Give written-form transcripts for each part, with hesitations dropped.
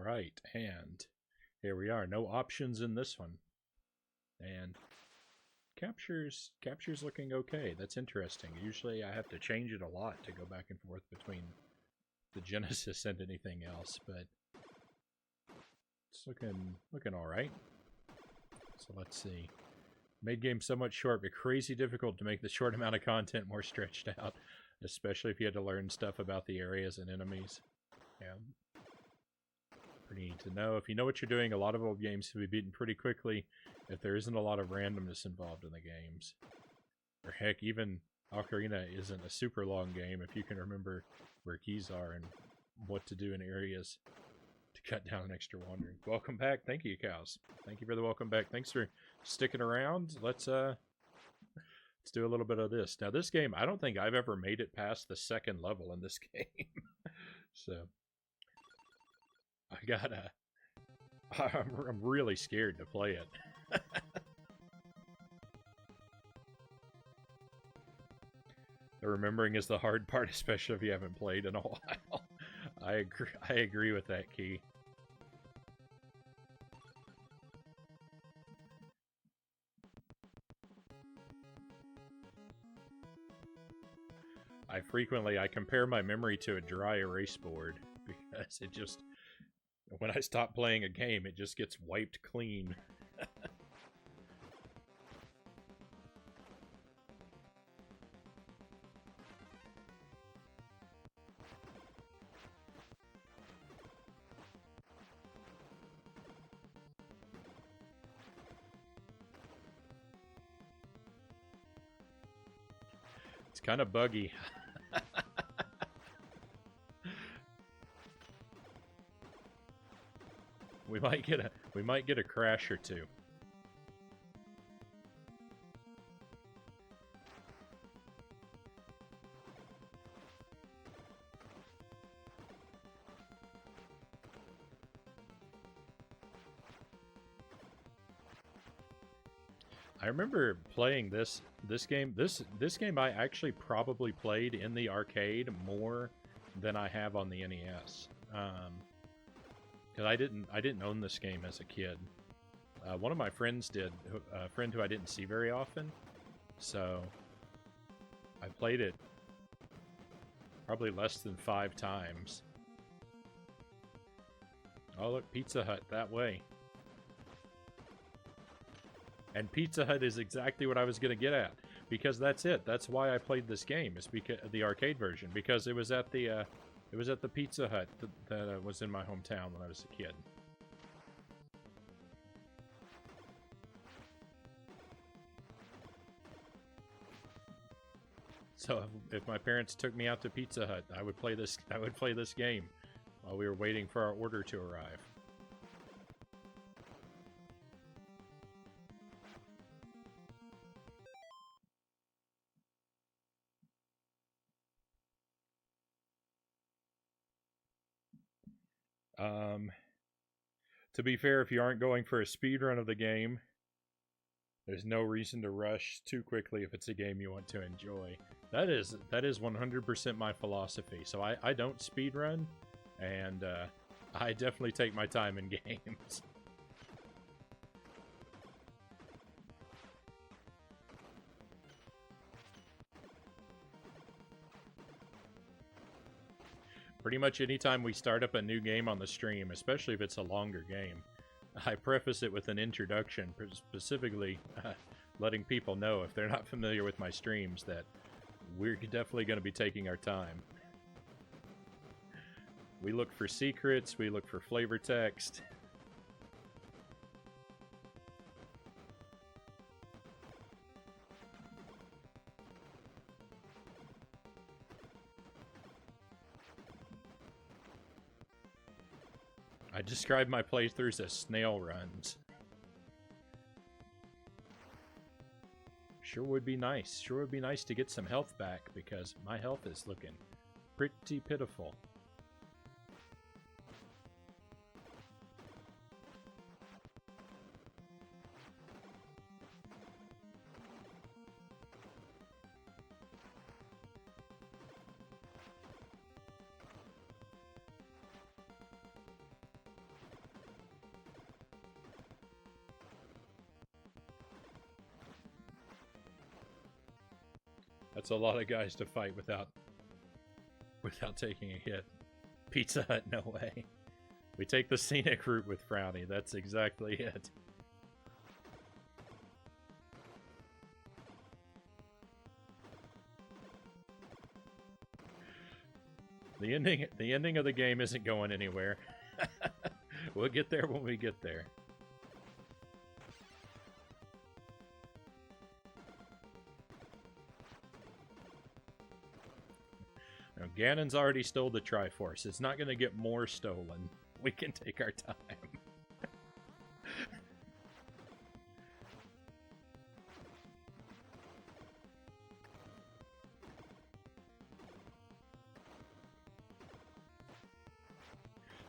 Alright, and here we are. No options in this one. And capture's looking okay. That's interesting. Usually I have to change it a lot to go back and forth between the Genesis and anything else, but it's looking alright. So let's see. Made game somewhat short, but crazy difficult to make the short amount of content more stretched out, especially if you had to learn stuff about the areas and enemies. Yeah. Pretty neat to know. If you know what you're doing, a lot of old games can be beaten pretty quickly if there isn't a lot of randomness involved in the games. Or heck, even Ocarina isn't a super long game if you can remember where keys are and what to do in areas to cut down extra wandering. Welcome back. Thank you, Cows. Thank you for the welcome back. Thanks for sticking around. Let's do a little bit of this. Now, this game, I don't think I've ever made it past the second level in this game. So, I'm really scared to play it. The remembering is the hard part, especially if you haven't played in a while. I agree with that, Key. I compare my memory to a dry erase board because it just, when I stop playing a game, it just gets wiped clean. It's kind of buggy. We might get a crash or two. I remember playing this game. This game I actually probably played in the arcade more than I have on the NES. Because I didn't own this game as a kid. One of my friends did, a friend who I didn't see very often. So I played it probably less than 5 times. Oh look, Pizza Hut that way. And Pizza Hut is exactly what I was going to get at, because that's it. That's why I played this game, is because the arcade version, because it was at the Pizza Hut that was in my hometown when I was a kid. So if my parents took me out to Pizza Hut, I would play this game while we were waiting for our order to arrive. To be fair, if you aren't going for a speed run of the game, there's no reason to rush too quickly if it's a game you want to enjoy. That is 100% my philosophy. So I don't speed run, and I definitely take my time in games. Pretty much anytime we start up a new game on the stream, especially if it's a longer game, I preface it with an introduction, specifically letting people know, if they're not familiar with my streams, that we're definitely going to be taking our time. We look for secrets, we look for flavor text. I describe my playthroughs as snail runs. Sure would be nice. Sure would be nice to get some health back, because my health is looking pretty pitiful. That's a lot of guys to fight without taking a hit. Pizza Hut, no way. We take the scenic route with Frownie. That's exactly it. The ending of the game isn't going anywhere. We'll get there when we get there. Now, Ganon's already stole the Triforce. It's not going to get more stolen. We can take our time.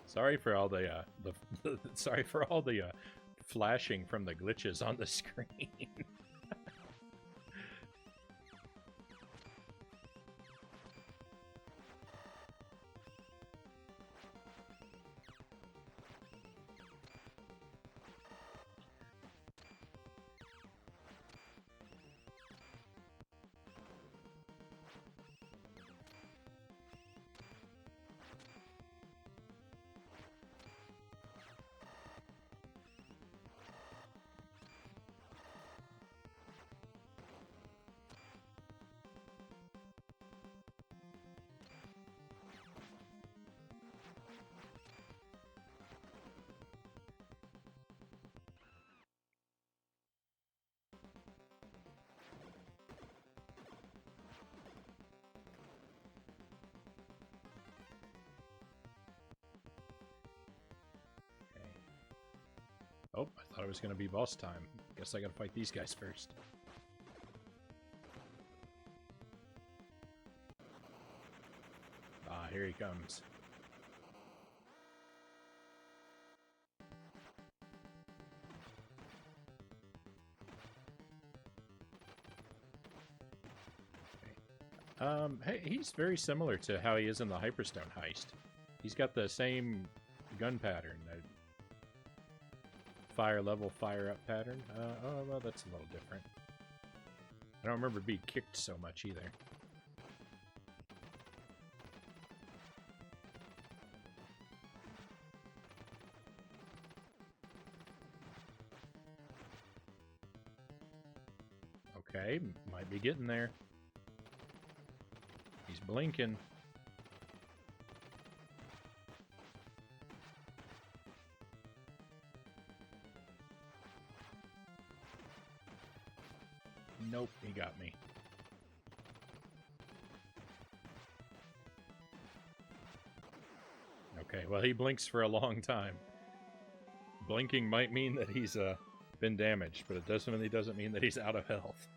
Sorry for all the sorry for all the flashing from the glitches on the screen. Oh, I thought it was going to be boss time. Guess I gotta fight these guys first. Ah, here he comes. Hey, he's very similar to how he is in the Hyperstone heist. He's got the same gun pattern. Fire level, fire up pattern. Oh, well, that's a little different. I don't remember being kicked so much either. Okay, might be getting there. He's blinking. Nope, he got me. Okay, well, he blinks for a long time. Blinking might mean that he's been damaged, but it definitely doesn't mean that he's out of health.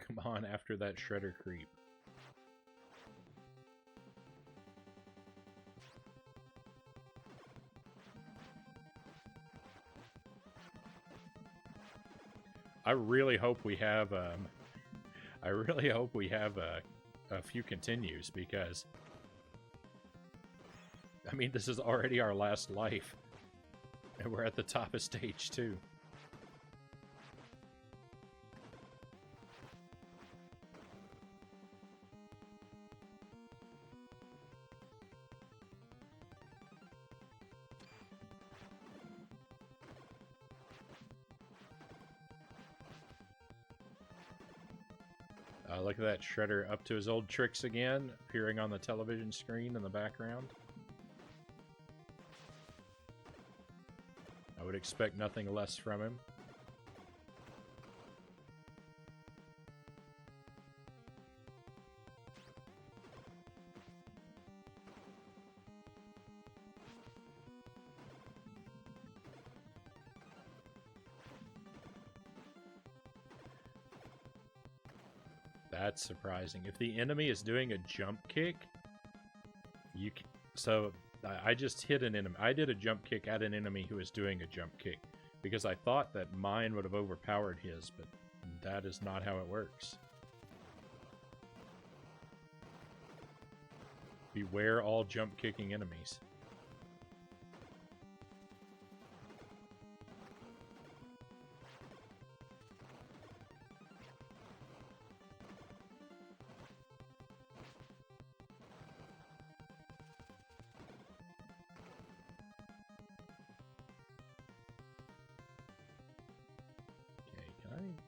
Come on, after that shredder creep. I really hope we have a few continues, because I mean, this is already our last life, and we're at the top of stage 2. Look at that Shredder up to his old tricks again, appearing on the television screen in the background. I would expect nothing less from him. That's surprising. If the enemy is doing a jump kick, you can, so I just hit an enemy. I did a jump kick at an enemy who was doing a jump kick because I thought that mine would have overpowered his, but that is not how it works. Beware all jump kicking enemies.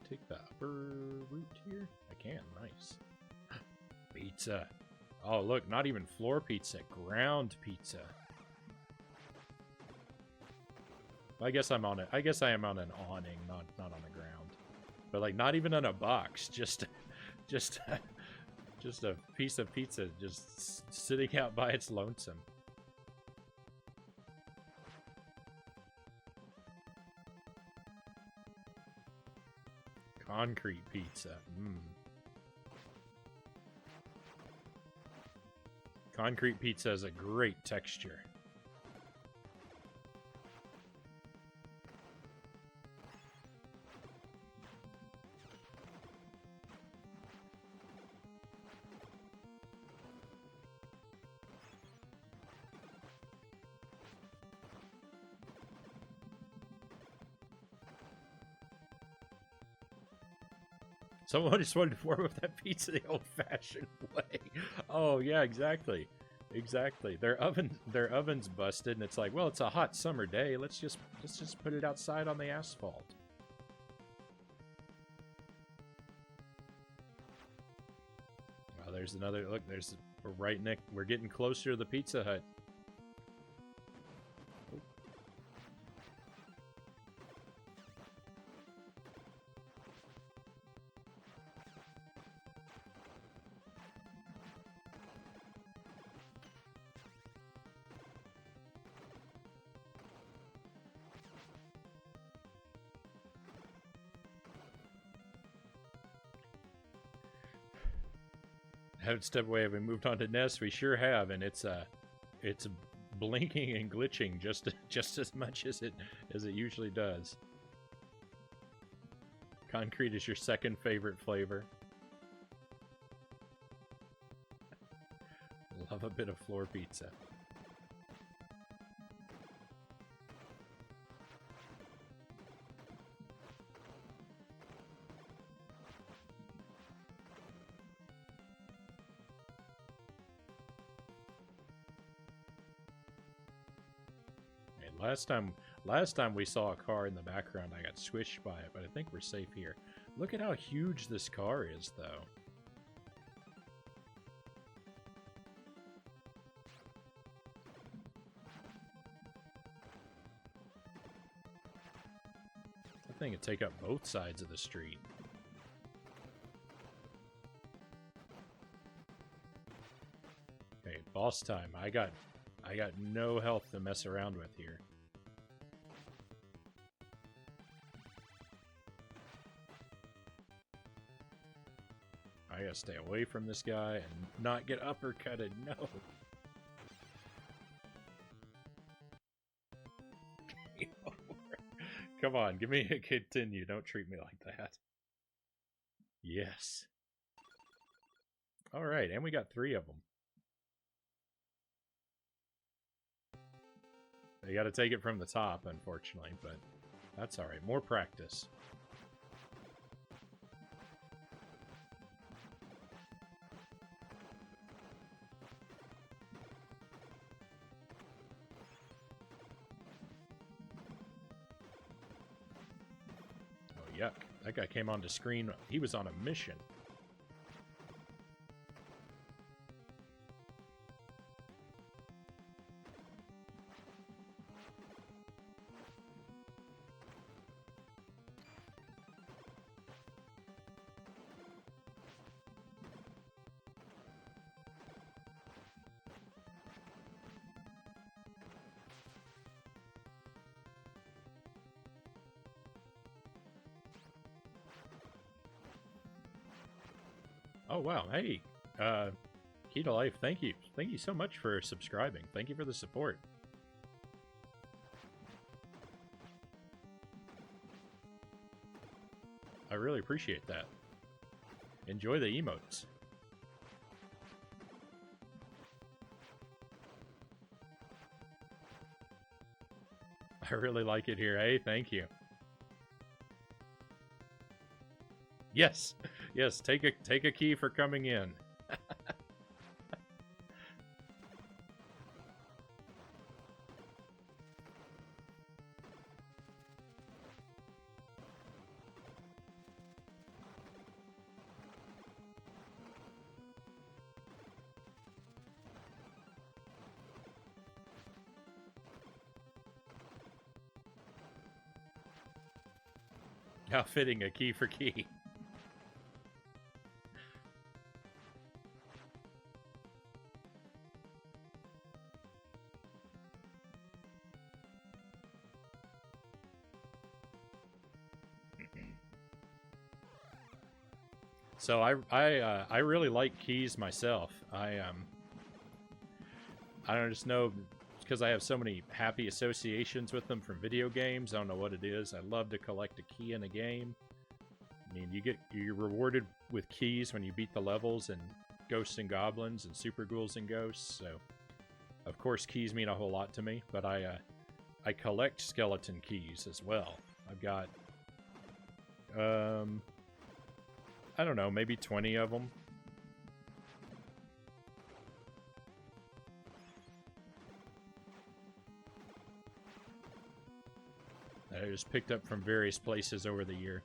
take the upper route here? I can, nice. Pizza. Oh, look, not even floor pizza, ground pizza. I guess I'm on it. I guess I am on an awning, not on the ground. But like, not even on a box, just a piece of pizza just sitting out by its lonesome. Concrete pizza. Concrete pizza has a great texture. Someone just wanted to warm up that pizza the old-fashioned way. Oh yeah, exactly, exactly. Their oven's busted, and it's like, well, it's a hot summer day. Let's just put it outside on the asphalt. Well, there's another look. We're right next. We're getting closer to the Pizza Hut. Haven't stepped away. Have we moved on to Nest? We sure have, and it's blinking and glitching just as much as it usually does. Concrete is your second favorite flavor. Love a bit of floor pizza. Last time we saw a car in the background, I got squished by it, but I think we're safe here. Look at how huge this car is, though. That thing could take up both sides of the street. Okay, boss time. I got no health to mess around with here. I gotta stay away from this guy and not get uppercutted. No. Come on, give me a continue. Don't treat me like that. Yes. Alright, and we got 3 of them. They gotta take it from the top, unfortunately, but that's alright. More practice. Yuck. That guy came onto screen. He was on a mission. Oh, wow. Hey, Key to Life, thank you. Thank you so much for subscribing. Thank you for the support. I really appreciate that. Enjoy the emotes. I really like it here. Hey, thank you. Yes. Yes, take a key for coming in. How fitting, a key for key. So I really like keys myself. I don't just know because I have so many happy associations with them from video games. I don't know what it is. I love to collect a key in a game. I mean, you're rewarded with keys when you beat the levels in Ghosts and Goblins and Super Ghouls and Ghosts. So, of course, keys mean a whole lot to me. But I collect skeleton keys as well. I've got I don't know, maybe 20 of them. That I just picked up from various places over the year.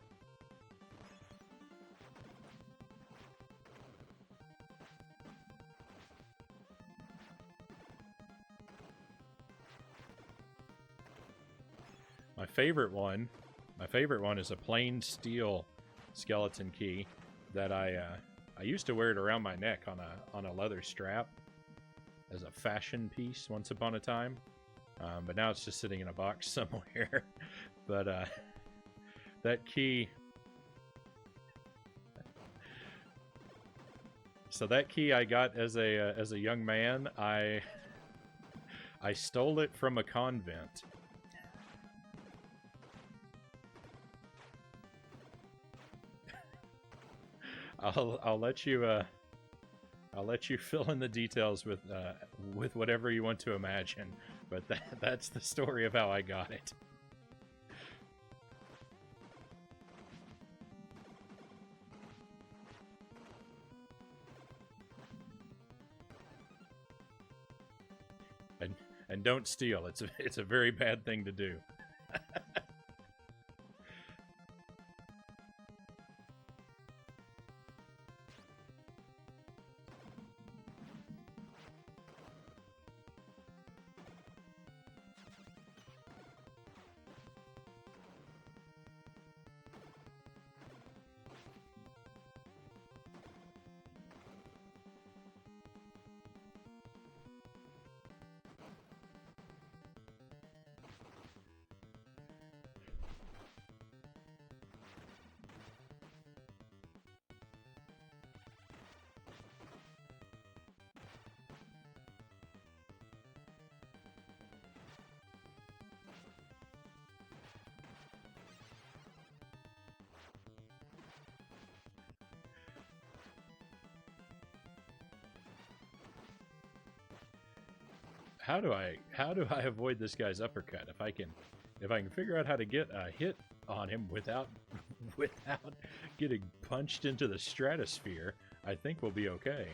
My favorite one is a plain steel skeleton key that I used to wear it around my neck on a leather strap as a fashion piece once upon a time. But now it's just sitting in a box somewhere. But that key... So that key I got as a young man. I stole it from a convent. I'll let you fill in the details with whatever you want to imagine, but that's the story of how I got it. And don't steal. It's a very bad thing to do. How do I avoid this guy's uppercut? If I can figure out how to get a hit on him without getting punched into the stratosphere, I think we'll be okay.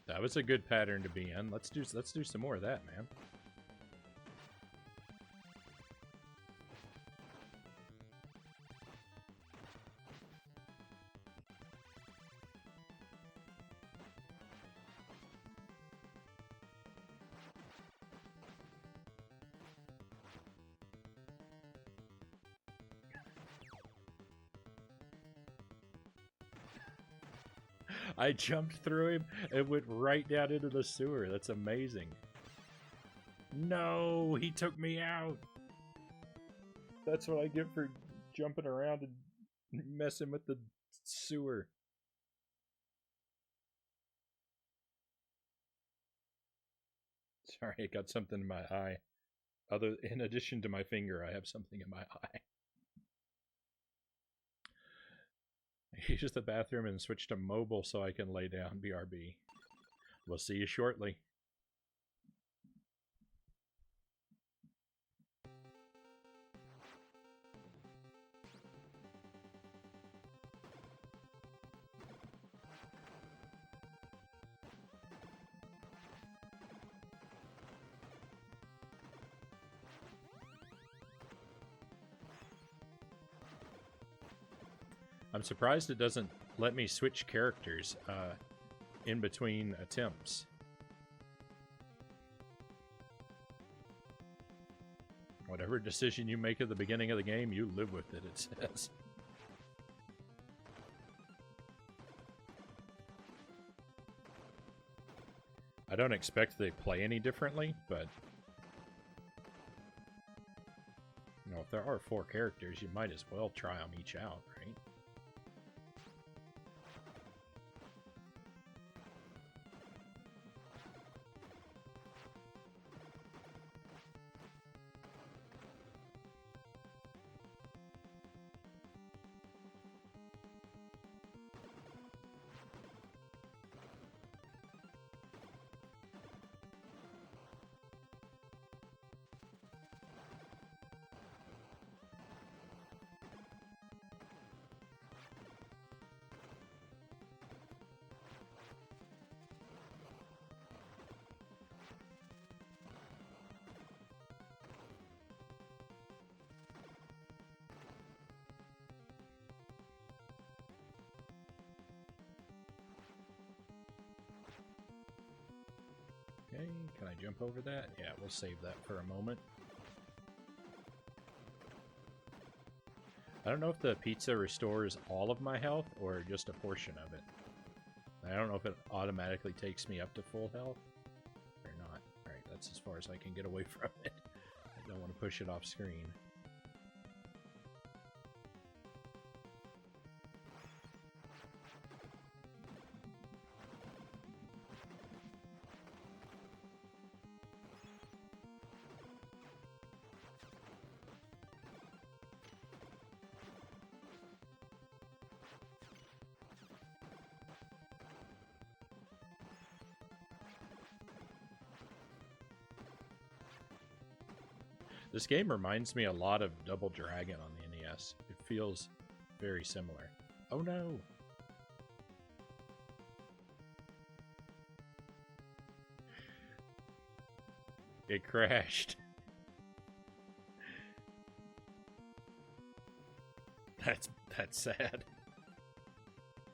That was a good pattern to be in. Let's do some more of that, man. I jumped through him and went right down into the sewer. That's amazing. No, he took me out. That's what I get for jumping around and messing with the sewer. Sorry, I got something in my eye. In addition to my finger, I have something in my eye. I used the bathroom and switched to mobile so I can lay down. BRB. We'll see you shortly. I'm surprised it doesn't let me switch characters in between attempts. Whatever decision you make at the beginning of the game, you live with it, it says. I don't expect they play any differently, but... You know, if there are 4 characters, you might as well try them each out, right? Okay, can I jump over that? Yeah, we'll save that for a moment. I don't know if the pizza restores all of my health or just a portion of it. I don't know if it automatically takes me up to full health or not. Alright, that's as far as I can get away from it. I don't want to push it off screen. This game reminds me a lot of Double Dragon on the NES. It feels very similar. Oh no! It crashed. That's sad.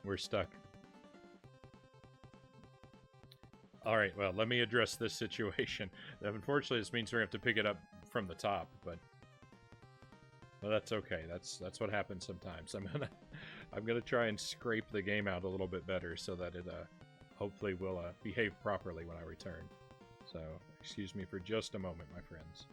We're stuck. Alright, well, let me address this situation. Unfortunately, this means we're going to have to pick it up from the top, but well, that's okay. That's what happens sometimes. I'm gonna try and scrape the game out a little bit better so that it hopefully will behave properly when I return. So, excuse me for just a moment, my friends.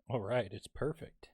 All right, it's perfect.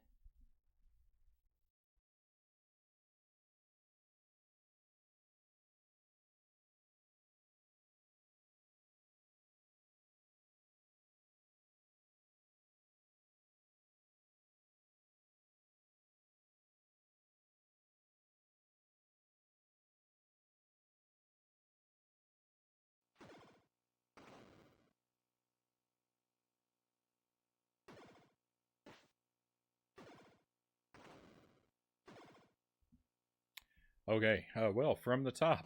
Okay, well, from the top.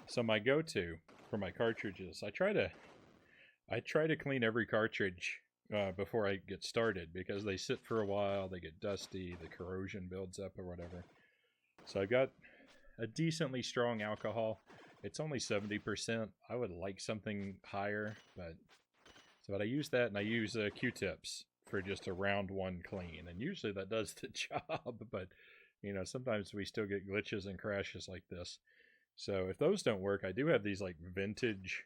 So my go-to for my cartridges, I try to clean every cartridge before I get started because they sit for a while, they get dusty, the corrosion builds up or whatever. So I got a decently strong alcohol. It's only 70%. I would like something higher, but I use that, and I use Q-tips for just a round one clean, and usually that does the job. But you know, sometimes we still get glitches and crashes like this. So if those don't work, I do have these like vintage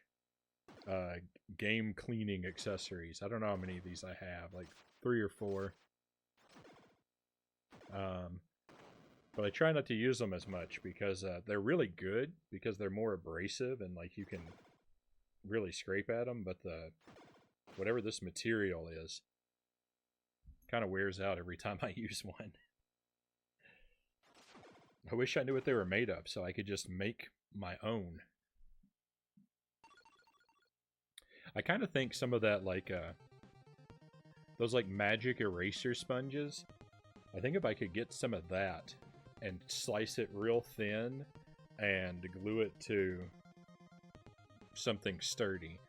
game cleaning accessories. I don't know how many of these I have, like 3 or 4. But I try not to use them as much because they're really good because they're more abrasive and like you can really scrape at them. But whatever this material is kind of wears out every time I use one. I wish I knew what they were made of so I could just make my own. I kind of think some of that, like, those, like, magic eraser sponges, I think if I could get some of that and slice it real thin and glue it to something sturdy,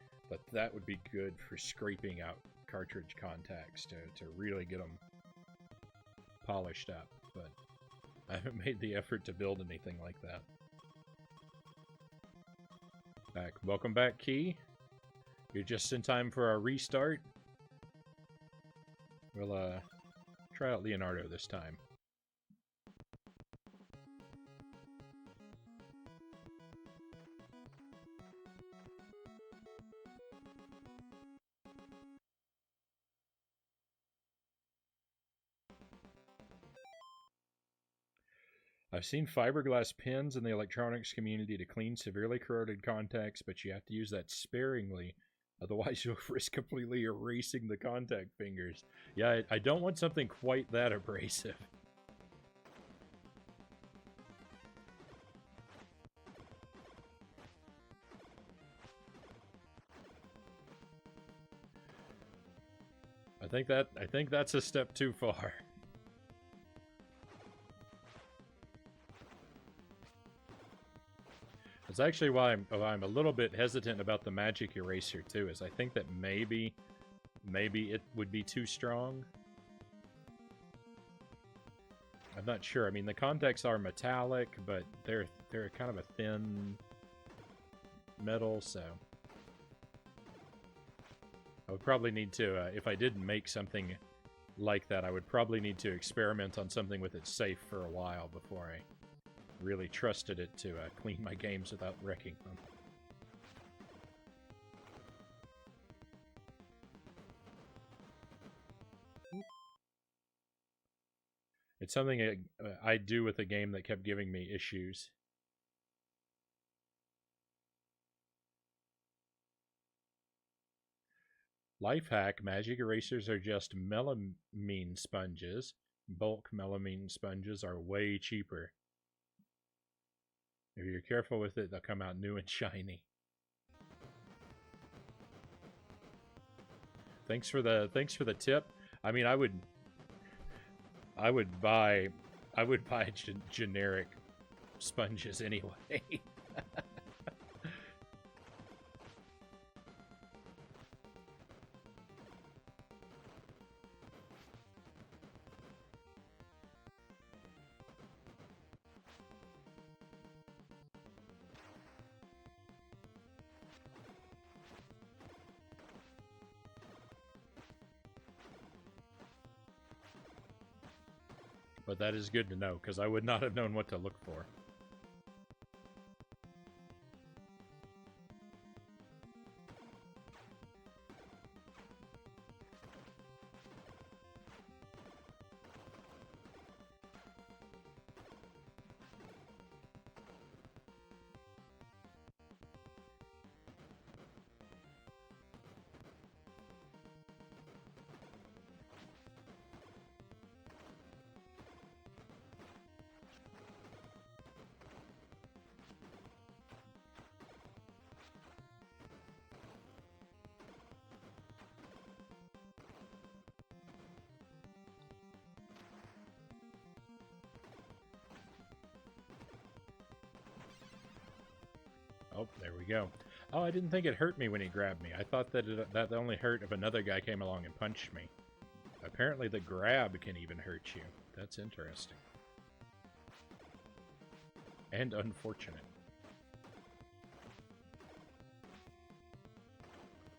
that would be good for scraping out cartridge contacts to really get them polished up. But I haven't made the effort to build anything like that. Welcome back, Key. You're just in time for our restart. We'll try out Leonardo this time. I've seen fiberglass pins in the electronics community to clean severely corroded contacts, but you have to use that sparingly. Otherwise, you'll risk completely erasing the contact fingers. Yeah, I don't want something quite that abrasive. I think that's a step too far. It's actually why I'm a little bit hesitant about the magic eraser too, is I think that maybe it would be too strong. I'm not sure. I mean, the contacts are metallic, but they're kind of a thin metal, so I would probably need to, if I did make something like that, I would probably need to experiment on something with it safe for a while before I really trusted it to clean my games without wrecking them. It's something I do with a game that kept giving me issues. Life hack, magic erasers are just melamine sponges. Bulk melamine sponges are way cheaper. If you're careful with it, they'll come out new and shiny. Thanks for the tip. I mean, I would buy generic sponges anyway. But that is good to know, because I would not have known what to look for. Oh, there we go. Oh, I didn't think it hurt me when he grabbed me. I thought that that only hurt if another guy came along and punched me. Apparently the grab can even hurt you. That's interesting. And unfortunate.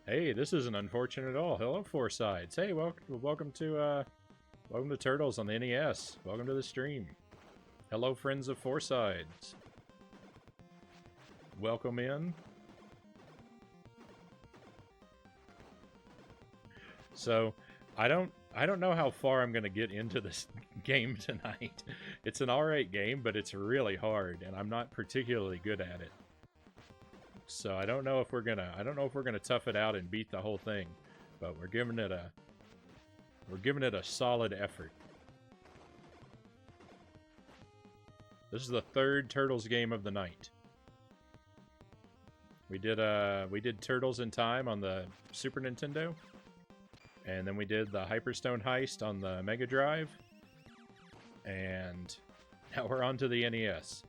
Hey, this isn't unfortunate at all. Hello, Four Sides. Hey, welcome to Turtles on the NES. Welcome to the stream. Hello, friends of Four Sides. Welcome in. So, I don't know how far I'm going to get into this game tonight. It's an alright game, but it's really hard, and I'm not particularly good at it. So I don't know if we're gonna tough it out and beat the whole thing, but we're giving it a solid effort. This is the third Turtles game of the night. We did Turtles in Time on the Super Nintendo, and then we did the Hyperstone Heist on the Mega Drive, and now we're on to the NES.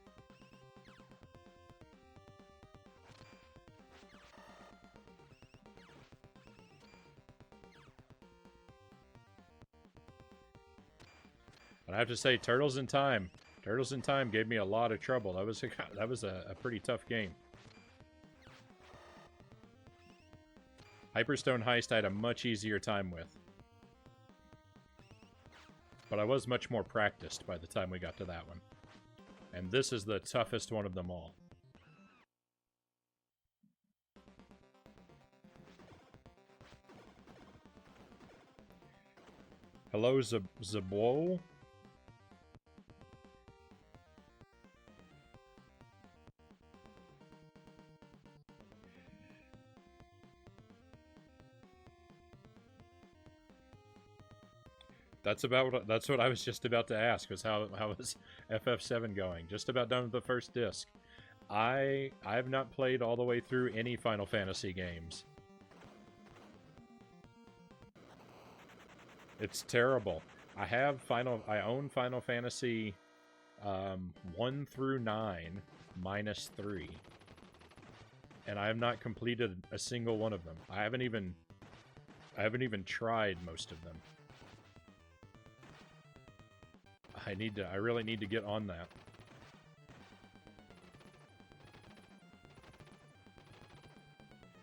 But I have to say, Turtles in Time gave me a lot of trouble. That was a pretty tough game. Hyperstone Heist I had a much easier time with. But I was much more practiced by the time we got to that one. And this is the toughest one of them all. Hello, Zabwo? That's what I was just about to ask, was how is FF7 going? Just about done with the first disc. I've not played all the way through any Final Fantasy games. It's terrible. I own Final Fantasy 1 through 9 minus 3. And I have not completed a single one of them. I haven't even tried most of them. I really need to get on that.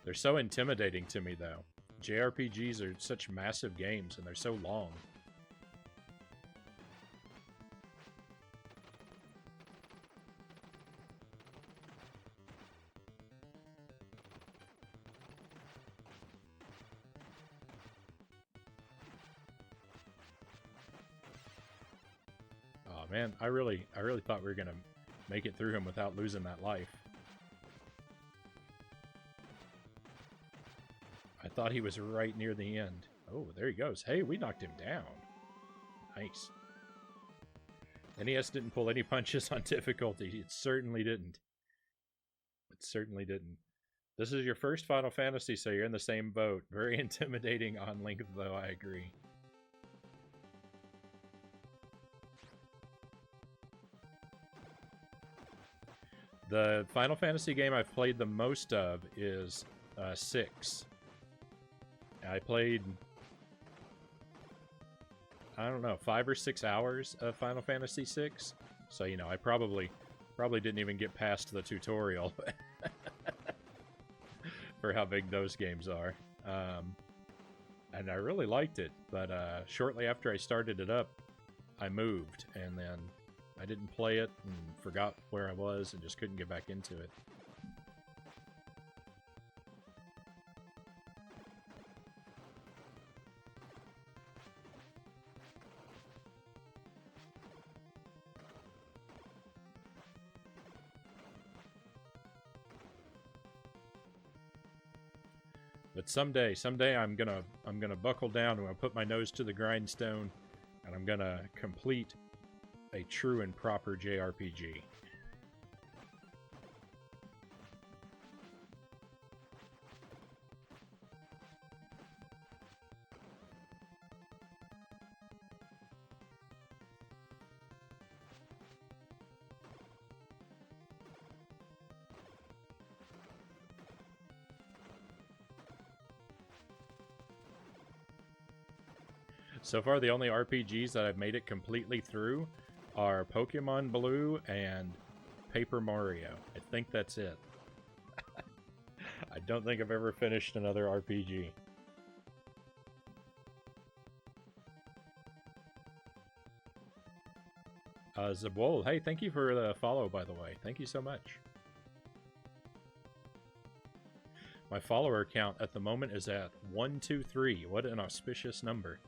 They're so intimidating to me, though. JRPGs are such massive games, and they're so long. Oh man, I really thought we were gonna make it through him without losing that life. I thought he was right near the end. Oh, there he goes. Hey, we knocked him down. Nice. NES didn't pull any punches on difficulty. It certainly didn't. It certainly didn't. This is your first Final Fantasy, so you're in the same boat. Very intimidating on length, though, I agree. The Final Fantasy game I've played the most of is 6. I played, I don't know, 5 or 6 hours of Final Fantasy 6. So, you know, I probably didn't even get past the tutorial for how big those games are. And I really liked it, but shortly after I started it up, I moved, and then I didn't play it and forgot where I was and just couldn't get back into it. But someday I'm gonna buckle down, I'm gonna put my nose to the grindstone, and I'm gonna complete a true and proper JRPG. So far, the only RPGs that I've made it completely through are Pokemon Blue and Paper Mario. I think that's it. I don't think I've ever finished another RPG. Zabol, hey, thank you for the follow, by the way. Thank you so much. My follower count at the moment is at 123. What an auspicious number.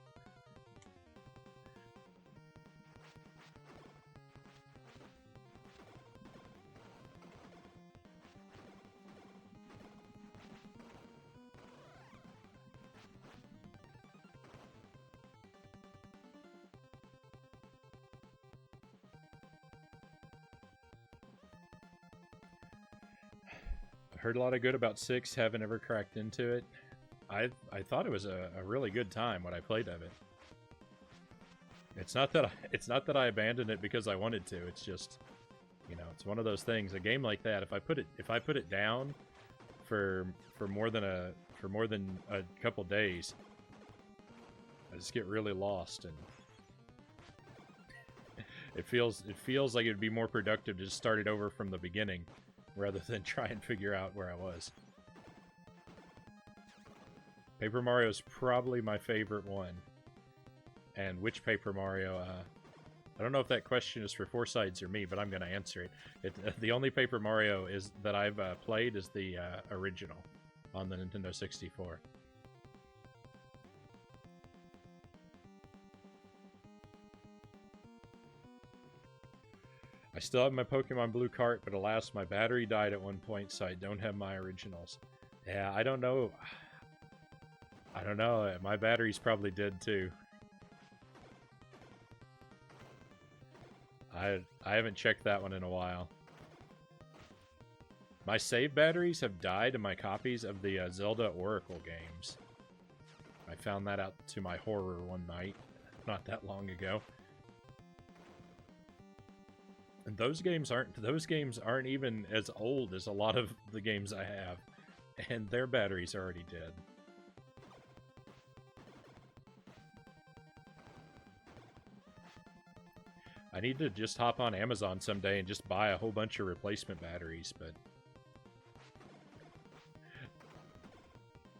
Heard a lot of good about 6, haven't ever cracked into it. I thought it was a really good time when I played of it. It's not that I abandoned it because I wanted to. It's just, you know, it's one of those things. A game like that, if I put it down for more than a couple days, I just get really lost, and it feels like it'd be more productive to just start it over from the beginning rather than try and figure out where I was. Paper Mario is probably my favorite one. And which Paper Mario? I don't know if that question is for Foresides or me, but I'm going to answer it. The only Paper Mario that I've played is the original on the Nintendo 64. I still have my Pokemon Blue cart, but alas, my battery died at one point, so I don't have my originals. Yeah, I don't know. I don't know. My battery's probably dead too. I haven't checked that one in a while. My save batteries have died in my copies of the Zelda Oracle games. I found that out to my horror one night, not that long ago. And those games aren't even as old as a lot of the games I have, and their batteries are already dead. I need to just hop on Amazon someday and just buy a whole bunch of replacement batteries, but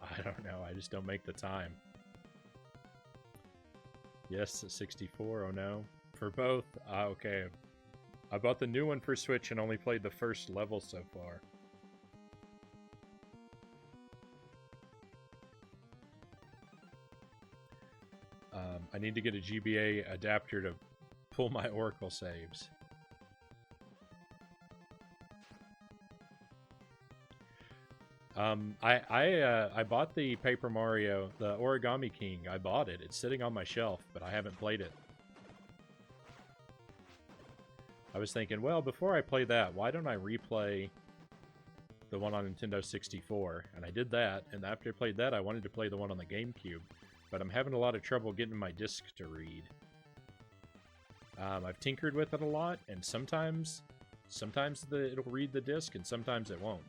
I don't know. I just don't make the time. Yes, 64. Oh no, for both. Okay. I bought the new one for Switch and only played the first level so far. I need to get a GBA adapter to pull my Oracle saves. I bought the Paper Mario, the Origami King. I bought it. It's sitting on my shelf, but I haven't played it. I was thinking, well, before I play that, why don't I replay the one on Nintendo 64? And I did that, and after I played that, I wanted to play the one on the GameCube, but I'm having a lot of trouble getting my disc to read. I've tinkered with it a lot, and sometimes it'll read the disc, and sometimes it won't.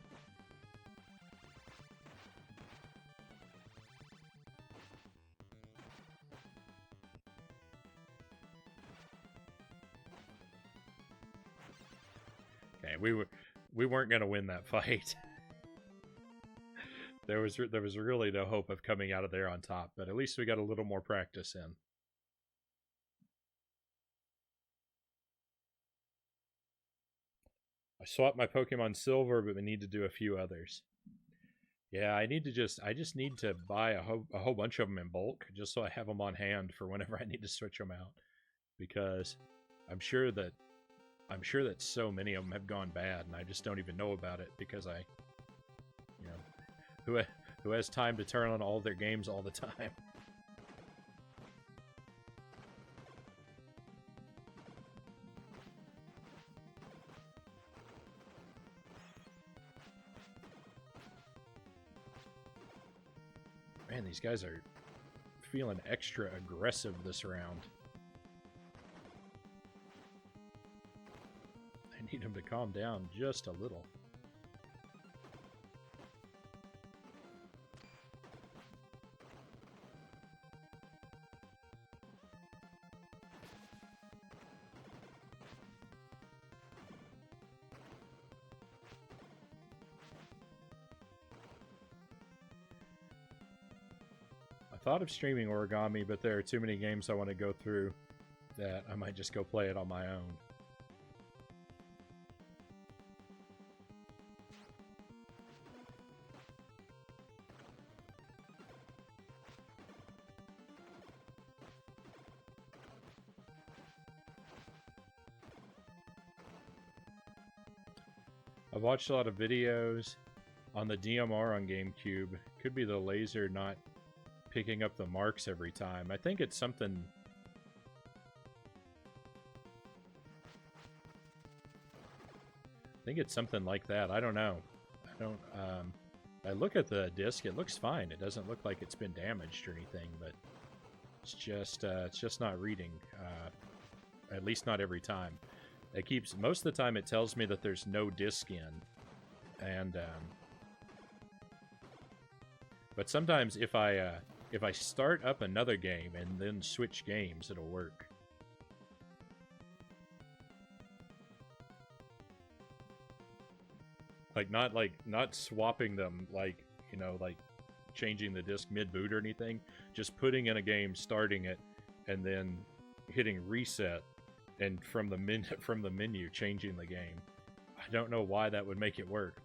Okay, we weren't gonna win that fight. There was really no hope of coming out of there on top, but at least we got a little more practice in. I swapped my Pokemon Silver, but we need to do a few others. Yeah, I just need to buy a whole bunch of them in bulk, just so I have them on hand for whenever I need to switch them out. Because I'm sure that so many of them have gone bad, and I just don't even know about it because you know, who has time to turn on all their games all the time? Man, these guys are feeling extra aggressive this round. I need them to calm down just a little. thought of streaming Origami, but there are too many games I want to go through that I might just go play it on my own. I've watched a lot of videos on the DMR on GameCube. Could be the laser not picking up the marks every time. I think it's something... I think it's something like that. I don't know. I don't... I look at the disc, it looks fine. It doesn't look like it's been damaged or anything, but it's just not reading. At least not every time. It keeps... Most of the time it tells me that there's no disc in. And, but sometimes if I start up another game and then switch games, it'll work. Not swapping them, like, you know, like changing the disc mid-boot or anything. Just putting in a game, starting it, and then hitting reset, and from the menu changing the game. I don't know why that would make it work,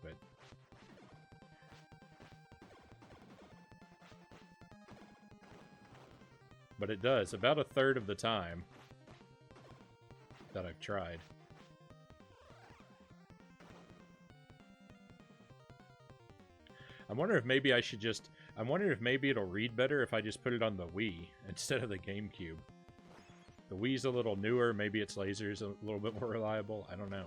but it does about a third of the time that I've tried. I'm wondering if maybe I should just... I'm wondering if maybe it'll read better if I just put it on the Wii instead of the GameCube. The Wii's a little newer, maybe its laser's a little bit more reliable, I don't know.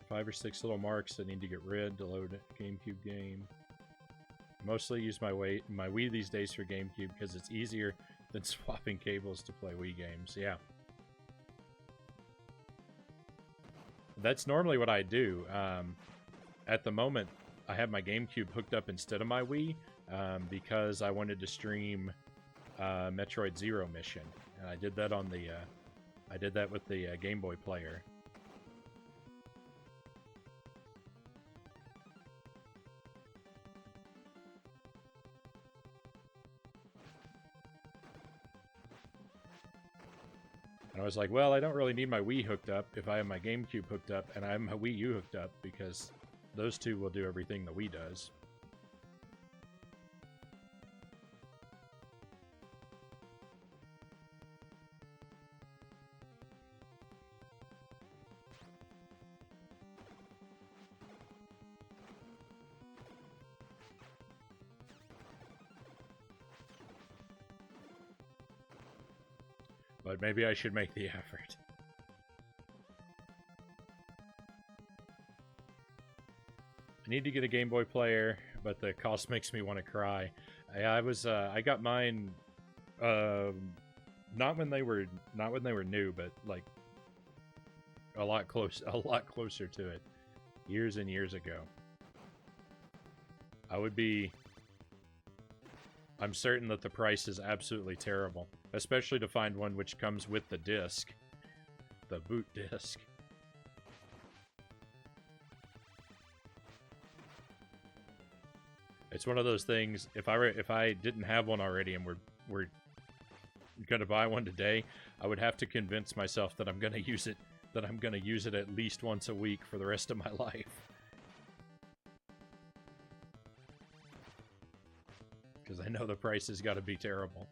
Five or six little marks that need to get rid to load a GameCube game. Mostly use my Wii these days for GameCube because it's easier than swapping cables to play Wii games. Yeah. That's normally what I do. At the moment, I have my GameCube hooked up instead of my Wii because I wanted to stream Metroid Zero Mission, and I did that on the I did that with the Game Boy player. And I was like, well, I don't really need my Wii hooked up if I have my GameCube hooked up and I have my Wii U hooked up, because those two will do everything the Wii does. But maybe I should make the effort. I need to get a Game Boy player, but the cost makes me want to cry. I got mine not when they were new, but like a lot closer to it, years and years ago. I'm certain that the price is absolutely terrible. Especially to find one which comes with the disc. The boot disc. It's one of those things, if I didn't have one already and we're gonna buy one today, I would have to convince myself that I'm gonna use it at least once a week for the rest of my life. Because I know the price has got to be terrible.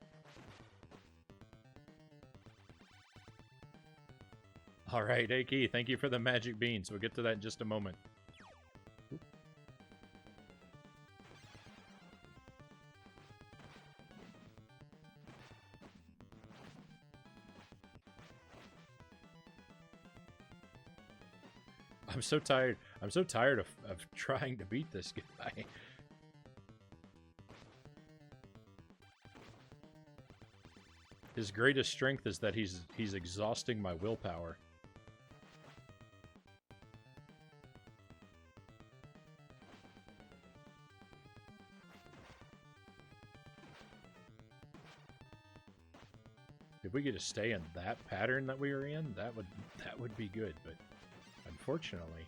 Alright, Aki, thank you for the magic beans. We'll get to that in just a moment. I'm so tired. I'm so tired of trying to beat this guy. His greatest strength is that he's exhausting my willpower. If we could just stay in that pattern that we were in, that would be good, but unfortunately,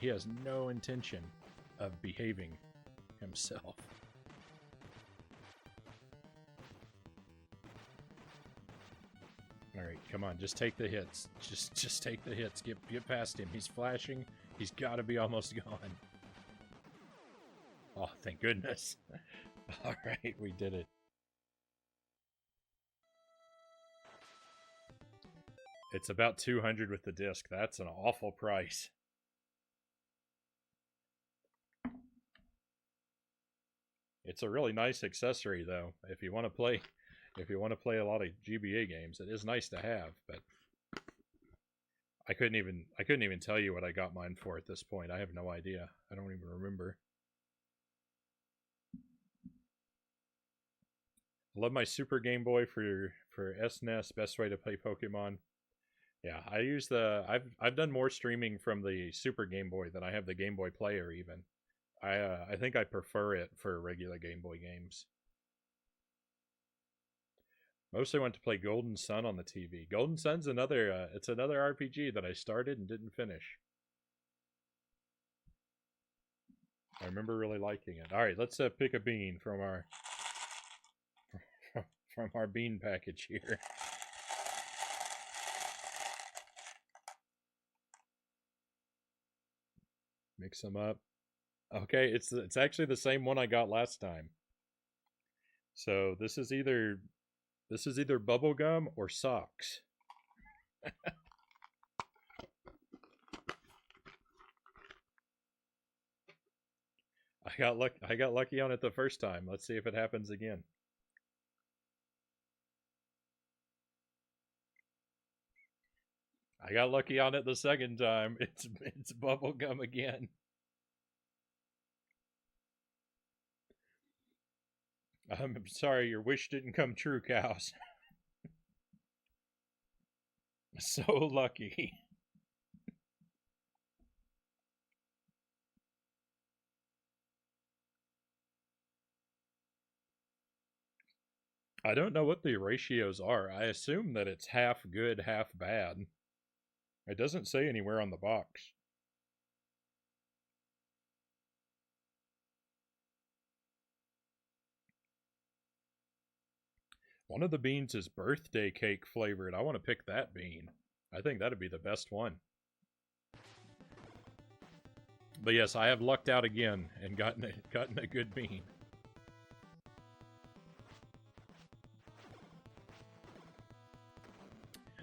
he has no intention of behaving himself. Alright, come on, just take the hits. Just take the hits. Get past him. He's flashing. He's gotta be almost gone. Oh, thank goodness. Alright, we did it. It's about 200 with the disc. That's an awful price. It's a really nice accessory, though. If you want to play a lot of GBA games, it is nice to have. But I couldn't even tell you what I got mine for at this point. I have no idea. I don't even remember. I love my Super Game Boy for SNES. Best way to play Pokemon. Yeah, I use I've done more streaming from the Super Game Boy than I have the Game Boy Player even. I think I prefer it for regular Game Boy games. Mostly went to play Golden Sun on the TV. Golden Sun's another it's another RPG that I started and didn't finish. I remember really liking it. All right, let's pick a bean from our bean package here. Mix them up. Okay, it's actually the same one I got last time. So this is either bubblegum or socks. I got lucky on it the first time. Let's see if it happens again. I got lucky on it the second time. It's bubblegum again. I'm sorry, your wish didn't come true, cows. So lucky. I don't know what the ratios are. I assume that it's half good, half bad. It doesn't say anywhere on the box. One of the beans is birthday cake flavored. I want to pick that bean. I think that'd be the best one. But yes, I have lucked out again and gotten a good bean.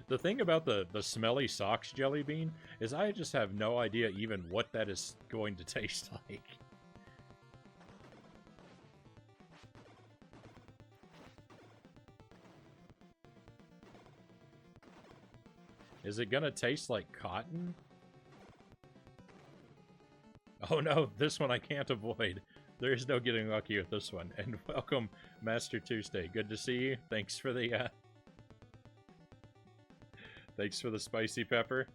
The thing about the smelly socks jelly bean is I just have no idea even what that is going to taste like. Is it gonna taste like cotton? Oh no, this one I can't avoid. There is no getting lucky with this one. And welcome, Master Tuesday. Good to see you. Thanks for the thanks for the spicy pepper.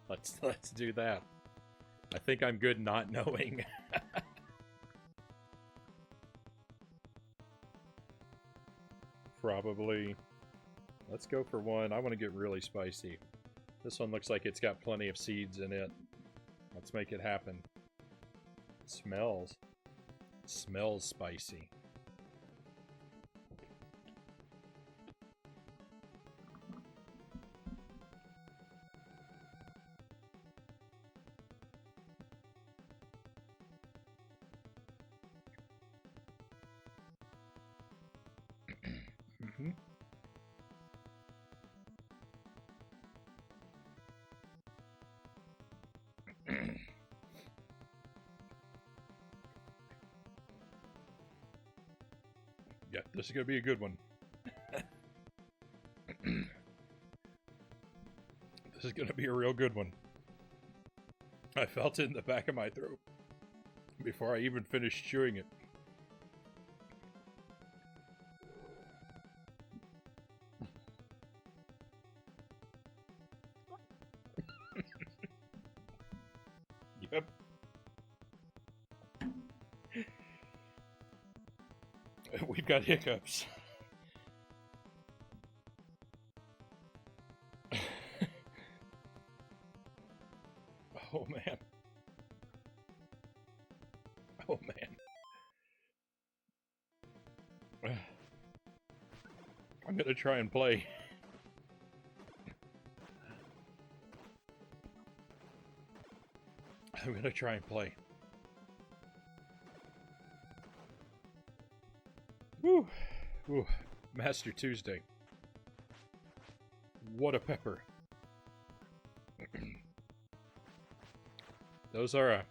Let's do that. I think I'm good not knowing. Probably. Let's go for one. I want to get really spicy. This one looks like it's got plenty of seeds in it. Let's make it happen. It smells spicy. Yeah, this is gonna be a good one. This is gonna be a real good one. I felt it in the back of my throat before I even finished chewing it. Yep. We've got hiccups. Oh man. Oh man. I'm gonna try and play. I'm gonna try and play. Woo! Woo. Master Tuesday. What a pepper. Those are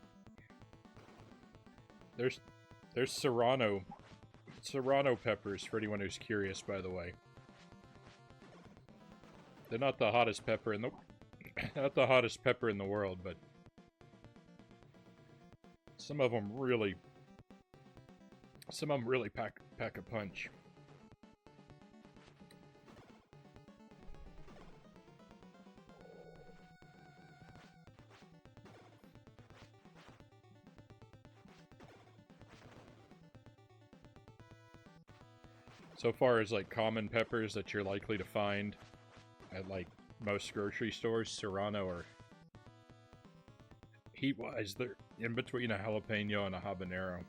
there's Serrano peppers for anyone who's curious, by the way. They're not the hottest pepper in the world, but some of them really pack a punch. So far as like common peppers that you're likely to find at like most grocery stores, Serrano or heat-wise, they're in between a jalapeno and a habanero.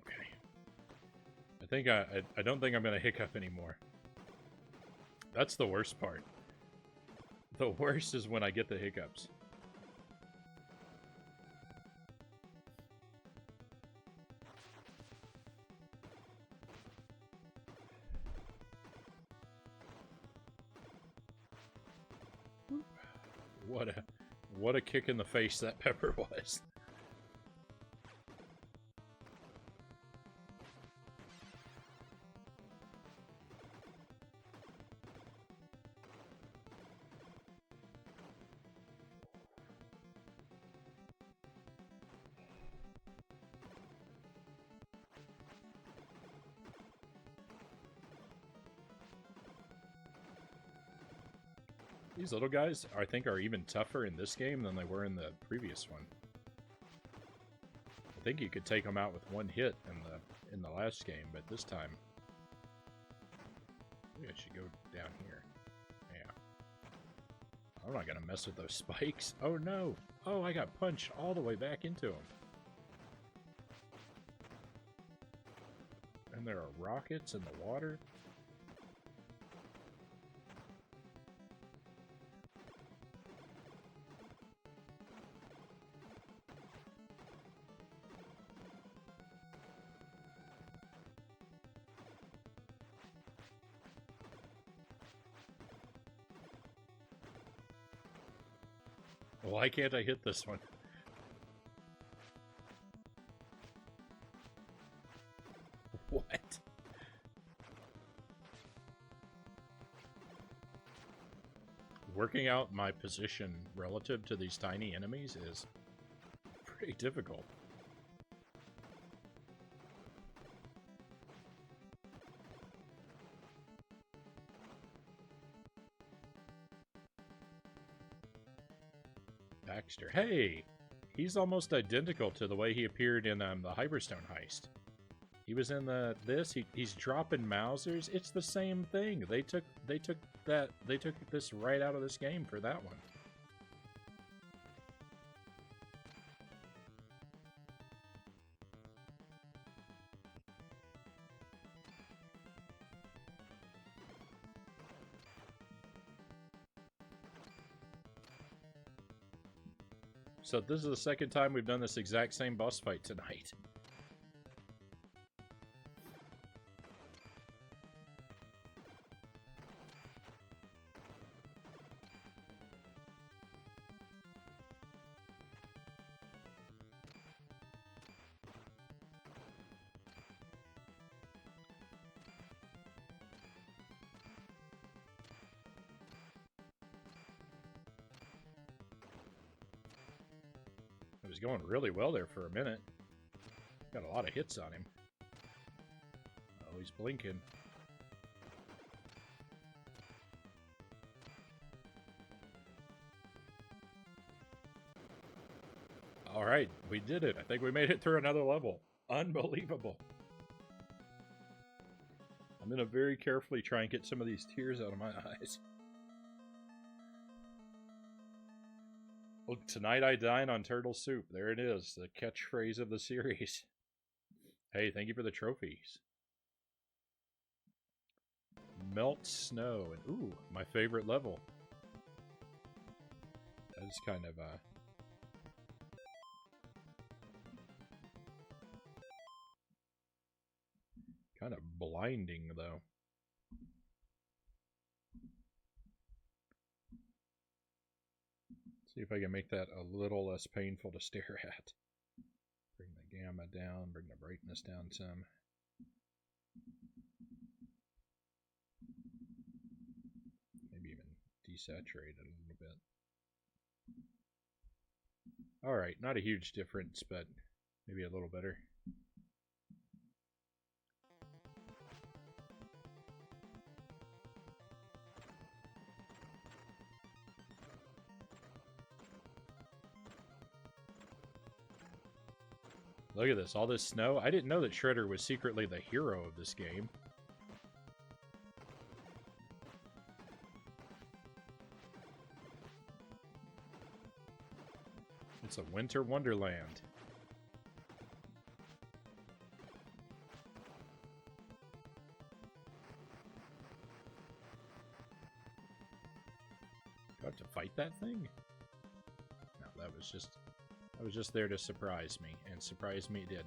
Okay. I don't think I'm gonna hiccup anymore. That's the worst part. The worst is when I get the hiccups. What a kick in the face that pepper was. These little guys, I think, are even tougher in this game than they were in the previous one. I think you could take them out with one hit in the last game, but this time, maybe I should go down here. Yeah, I'm not gonna mess with those spikes. Oh no! Oh, I got punched all the way back into them. And there are rockets in the water. Why can't I hit this one? What? Working out my position relative to these tiny enemies is pretty difficult. Baxter. Hey! He's almost identical to the way he appeared in the Hyperstone heist. He was in he's dropping Mausers. It's the same thing. They took this right out of this game for that one. So this is the second time we've done this exact same boss fight tonight. was going really well there for a minute. Got a lot of hits on him. Oh, he's blinking. Alright, we did it. I think we made it through another level. Unbelievable. I'm gonna very carefully try and get some of these tears out of my eyes. Look, tonight I dine on turtle soup. There it is, the catchphrase of the series. Hey, thank you for the trophies. Melt snow, and ooh, my favorite level. That is kind of blinding, though. See if I can make that a little less painful to stare at. Bring the gamma down, bring the brightness down some. Maybe even desaturate it a little bit. Alright, not a huge difference, but maybe a little better. Look at this, all this snow. I didn't know that Shredder was secretly the hero of this game. It's a winter wonderland. Do I have to fight that thing? No, that was just there to surprise me, and surprise me it did.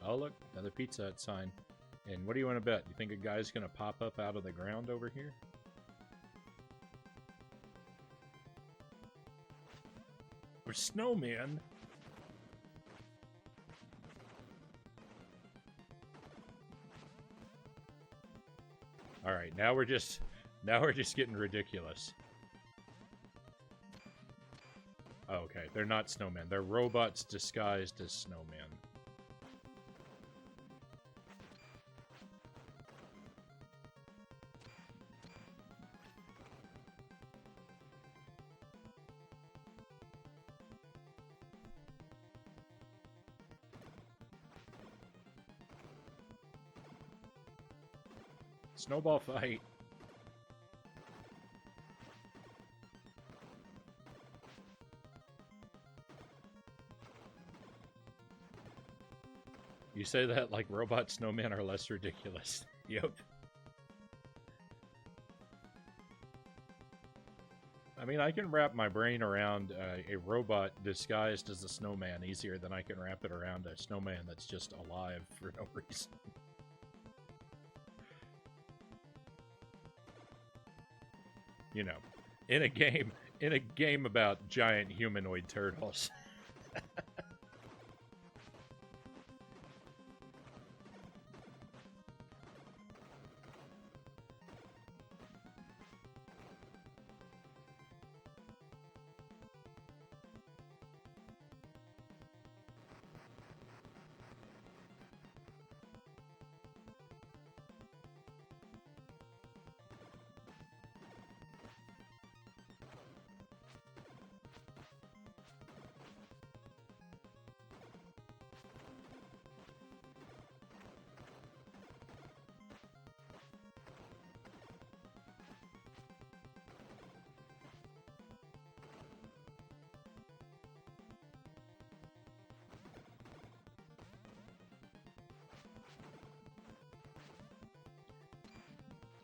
Oh look, another Pizza Hut sign. And what do you want to bet? You think a guy's gonna pop up out of the ground over here? Or snowman? Alright, now we're just getting ridiculous. Oh, okay, they're not snowmen. They're robots disguised as snowmen. Snowball fight. You say that like robot snowmen are less ridiculous. Yep. I mean, I can wrap my brain around a robot disguised as a snowman easier than I can wrap it around a snowman that's just alive for no reason. You know, in a game about giant humanoid turtles.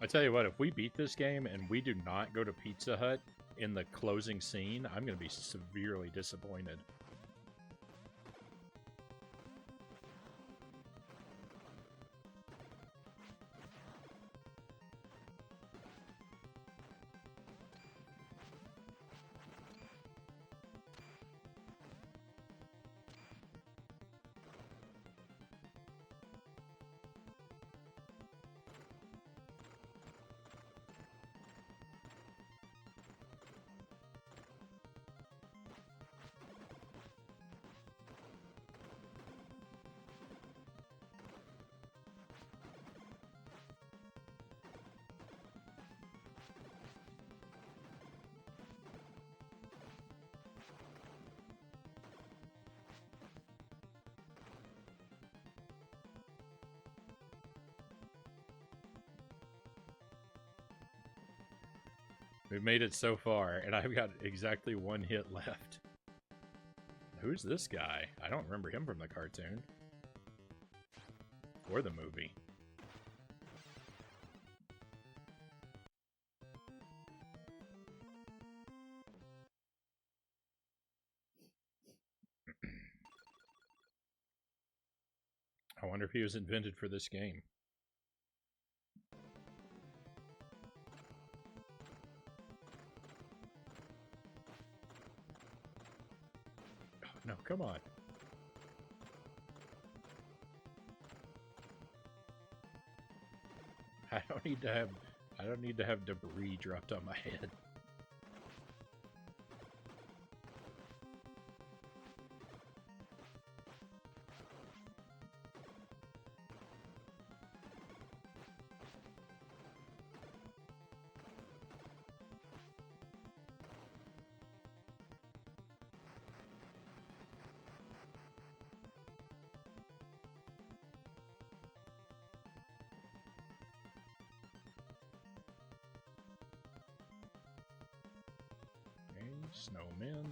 I tell you what, if we beat this game and we do not go to Pizza Hut in the closing scene, I'm going to be severely disappointed. We've made it so far, and I've got exactly one hit left. Who's this guy? I don't remember him from the cartoon. Or the movie. I wonder if he was invented for this game. Oh, no, come on. I don't need to have debris dropped on my head. Snowmen.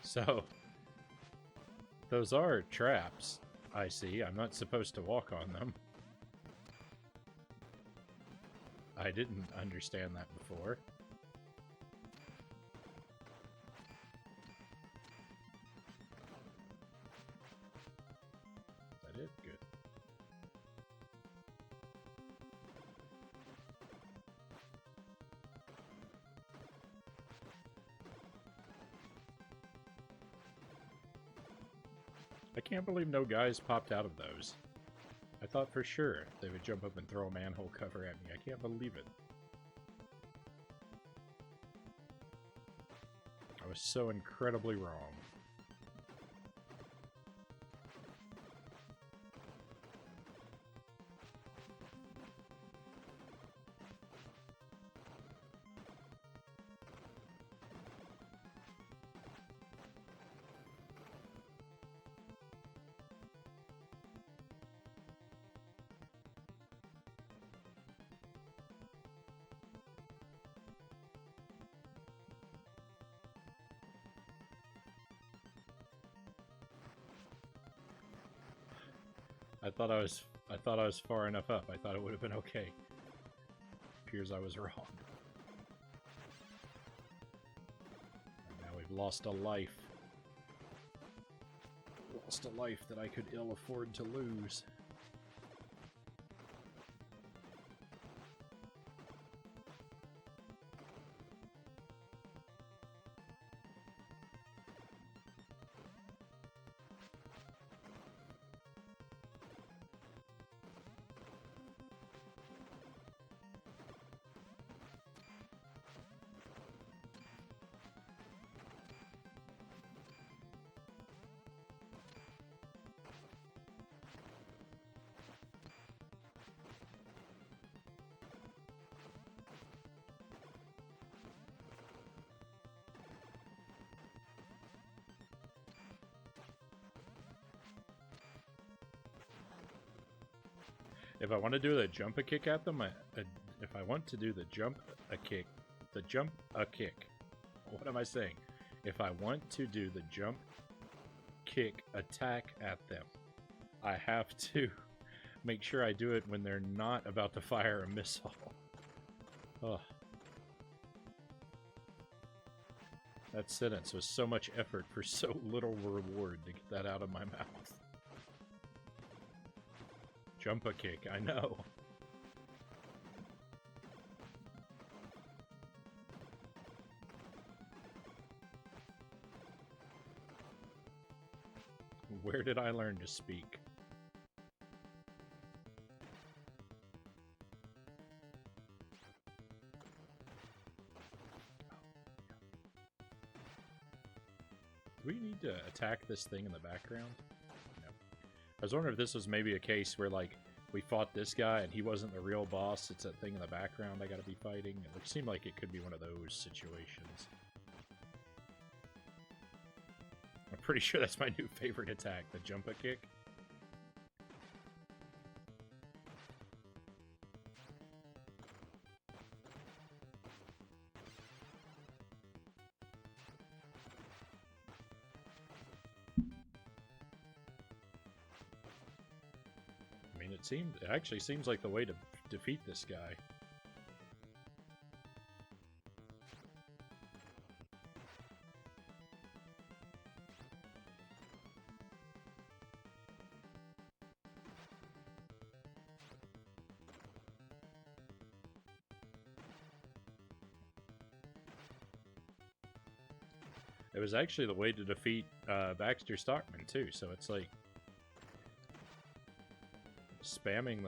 So, those are traps, I see. I'm not supposed to walk on them. I didn't understand that before. Is that it? Good. I can't believe no guys popped out of those. I thought for sure they would jump up and throw a manhole cover at me. I can't believe it. I was so incredibly wrong. I thought I was far enough up. I thought it would have been okay. Appears I was wrong. And now we've lost a life. Lost a life that I could ill afford to lose. If I want to do the jump a kick at them, if I want to do the jump a kick, what am I saying? If I want to do the jump kick attack at them, I have to make sure I do it when they're not about to fire a missile. Ugh. That sentence was so much effort for so little reward to get that out of my mouth. Jump a kick, I know. Where did I learn to speak? Do we need to attack this thing in the background? I was wondering if this was maybe a case where, like, we fought this guy and he wasn't the real boss, it's that thing in the background I gotta be fighting. It seemed like it could be one of those situations. I'm pretty sure that's my new favorite attack, the jump-a-kick. It actually seems like the way to defeat this guy. It was actually the way to defeat Baxter Stockman too, so it's like spamming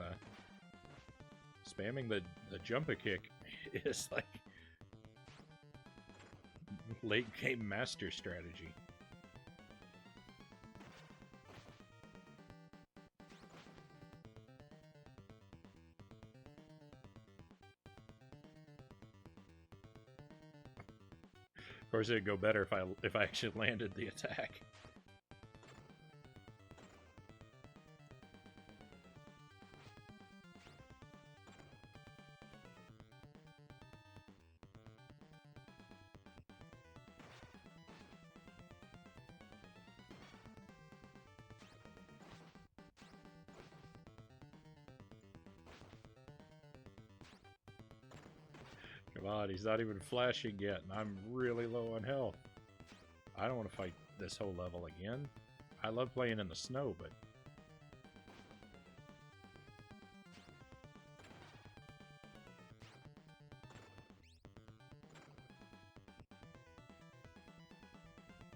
the jump a kick is like late game master strategy. Of course, it'd go better if I actually landed the attack. Come on, he's not even flashing yet, and I'm really low on health. I don't want to fight this whole level again. I love playing in the snow, but...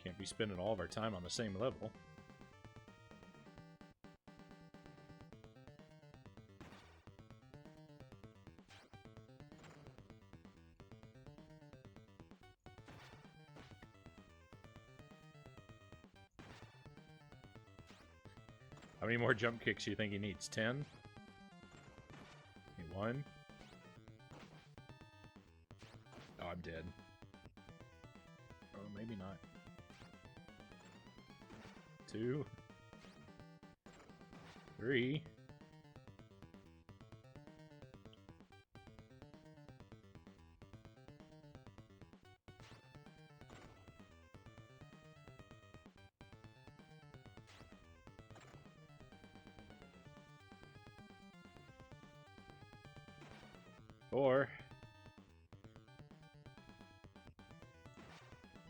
can't be spending all of our time on the same level. How many more jump kicks do you think he needs? 10? 1? Oh, I'm dead. Oh, maybe not. 2. 3. 4.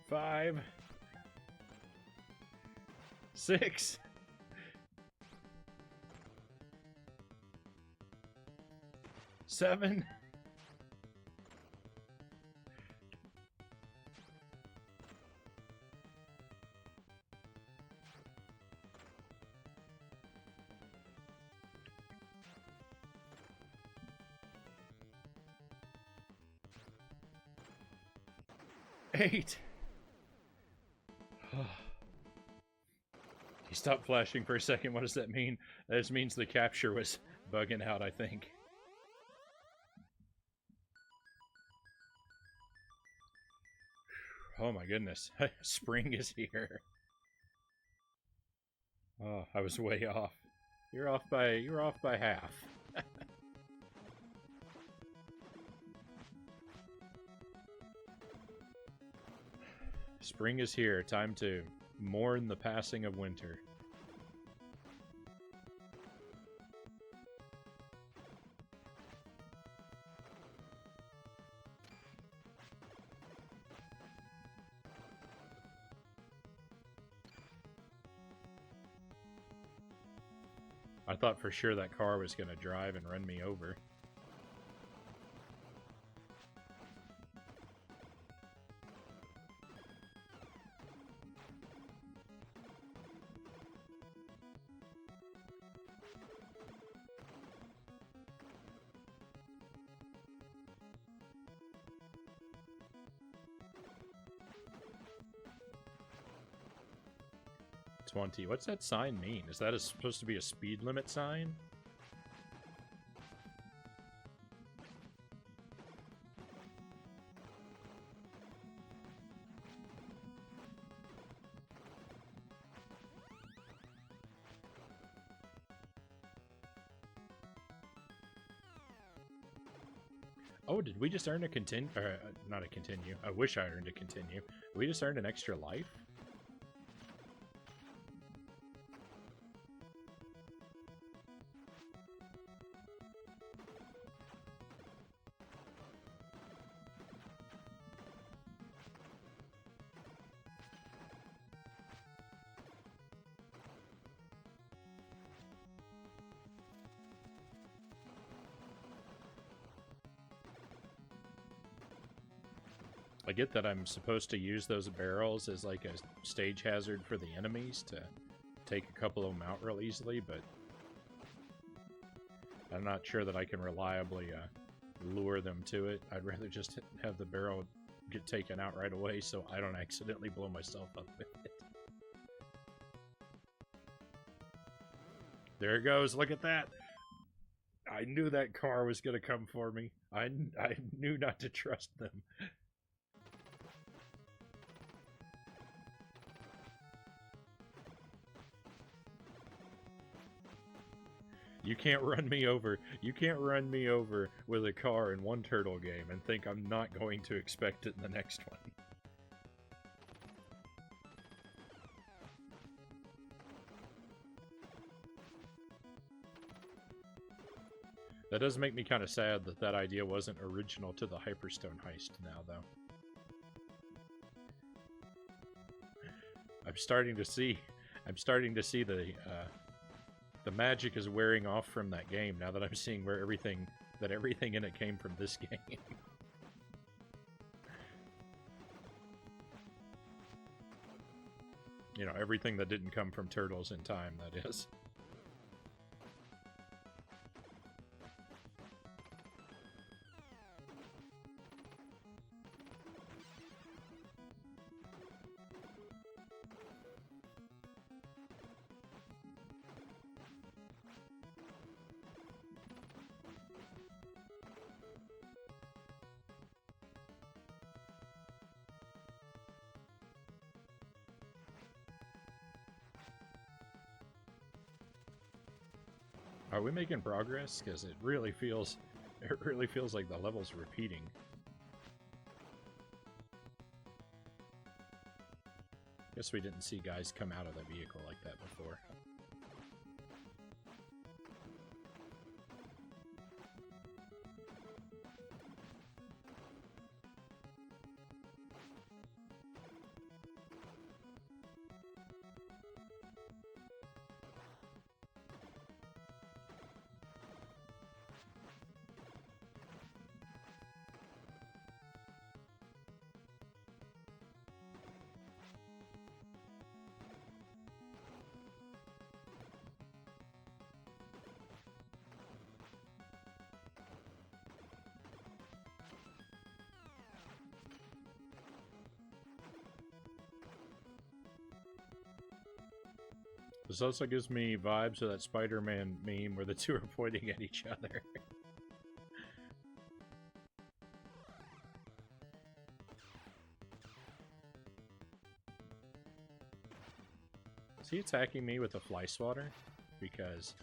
5. 6. 7. 8. He stopped flashing for a second. What does that mean? That just means the capture was bugging out, I think. Oh my goodness. Spring is here. Oh, I was way off. You're off by half. Spring is here. Time to mourn the passing of winter. I thought for sure that car was going to drive and run me over. What's that sign mean? Is that supposed to be a speed limit sign? Oh, did we just earn a continue? Not a continue. I wish I earned a continue. We just earned an extra life? I get that I'm supposed to use those barrels as like a stage hazard for the enemies to take a couple of them out real easily, but I'm not sure that I can reliably lure them to it. I'd rather just have the barrel get taken out right away so I don't accidentally blow myself up with it. There it goes, look at that! I knew that car was going to come for me. I knew not to trust them. You can't run me over. You can't run me over with a car in one Turtle game and think I'm not going to expect it in the next one. That does make me kind of sad that that idea wasn't original to the Hyperstone heist now, though. I'm starting to see the magic is wearing off from that game now that I'm seeing where everything in it came from this game. You know, everything that didn't come from Turtles in Time, that is. Are we making progress? Because it really feels like the level's repeating. Guess we didn't see guys come out of the vehicle like that before. This also gives me vibes of that Spider-Man meme where the two are pointing at each other. Is he attacking me with a fly swatter? Because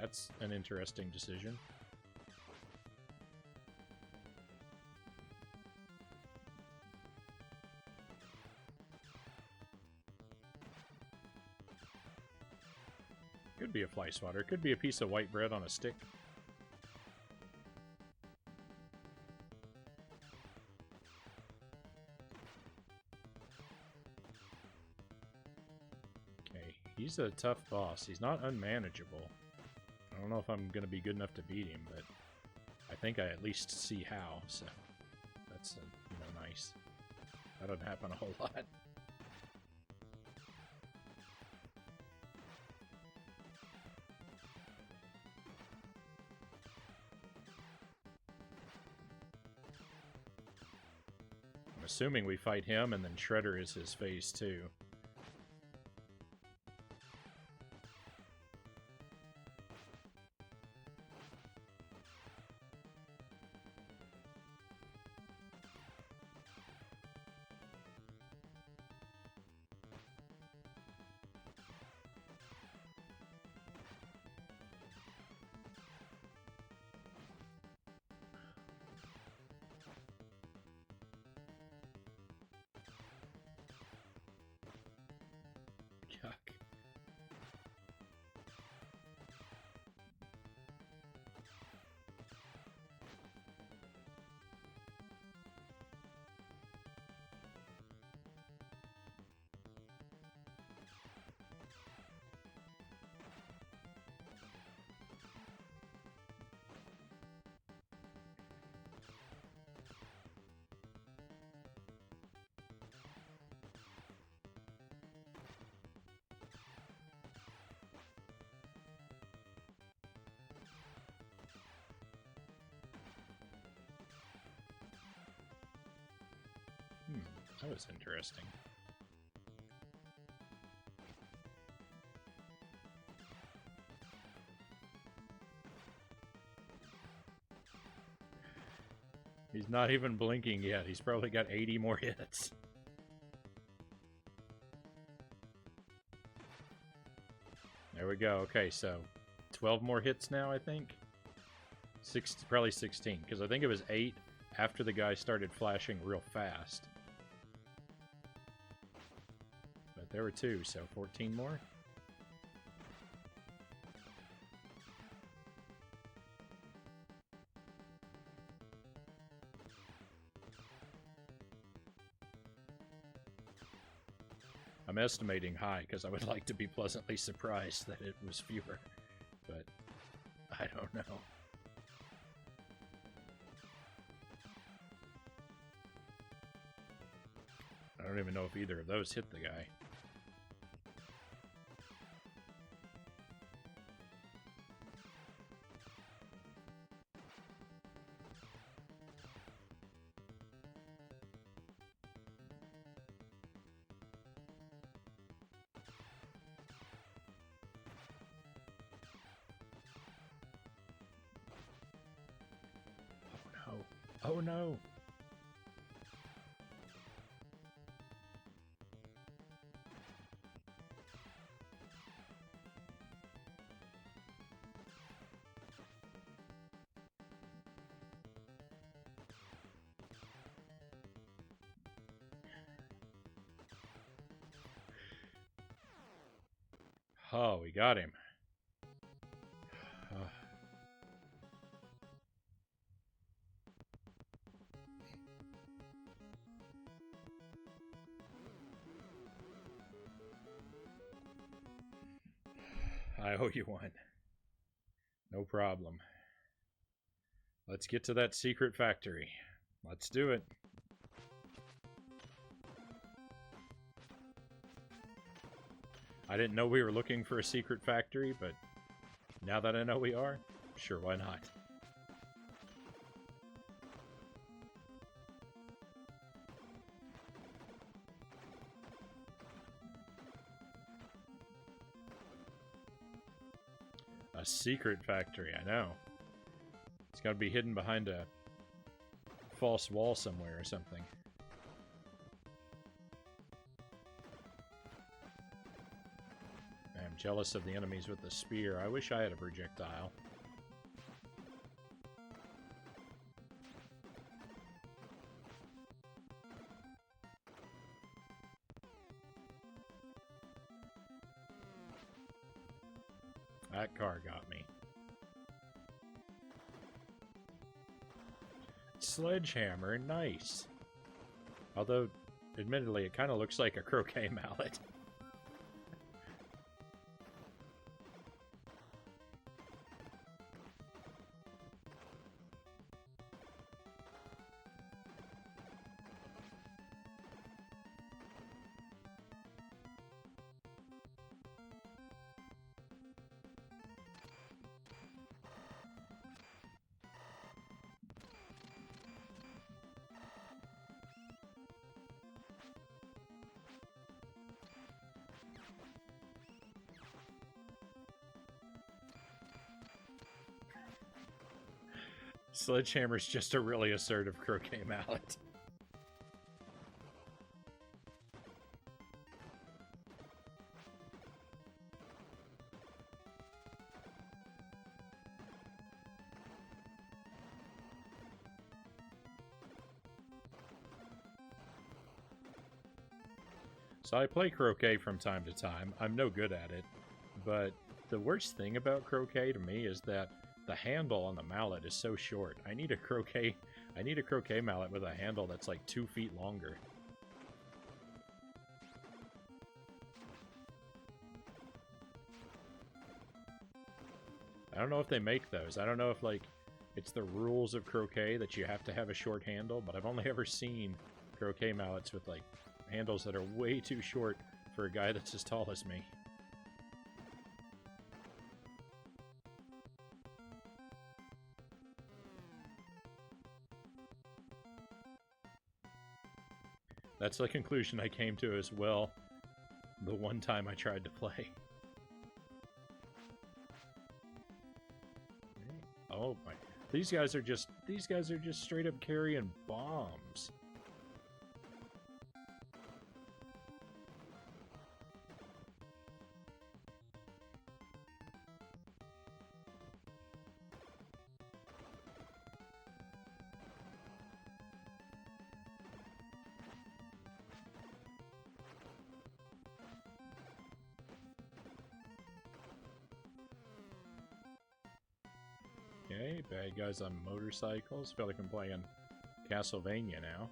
that's an interesting decision. Could be a fly swatter. Could be a piece of white bread on a stick. Okay, he's a tough boss. He's not unmanageable. I don't know if I'm going to be good enough to beat him, but I think I at least see how, so that's, you know, nice. That doesn't happen a whole lot. Assuming we fight him, and then Shredder is his phase 2. That was interesting. He's not even blinking yet. He's probably got 80 more hits. There we go. Okay, so 12 more hits now, I think. Probably 16, because I think it was 8 after the guy started flashing real fast. But there were 2, so 14 more. I'm estimating high because I would like to be pleasantly surprised that it was fewer, but I don't know. I don't even know if either of those hit the guy. Oh no! Oh, we got him. I owe you one. No problem. Let's get to that secret factory. Let's do it. I didn't know we were looking for a secret factory, but now that I know we are, sure, why not? A secret factory, I know. It's got to be hidden behind a false wall somewhere or something. I'm jealous of the enemies with the spear. I wish I had a projectile. That car got me. Sledgehammer, nice. Although, admittedly, it kind of looks like a croquet mallet. Sledgehammer's just a really assertive croquet mallet. So I play croquet from time to time. I'm no good at it, but the worst thing about croquet to me is that the handle on the mallet is so short. I need a croquet mallet with a handle that's like 2 feet longer. I don't know if they make those. I don't know if like it's the rules of croquet that you have to have a short handle, but I've only ever seen croquet mallets with like handles that are way too short for a guy that's as tall as me. That's the conclusion I came to as well the one time I tried to play. Oh my. These guys are just straight up carrying bombs. Okay, bad guys on motorcycles. Feel like I'm playing Castlevania now.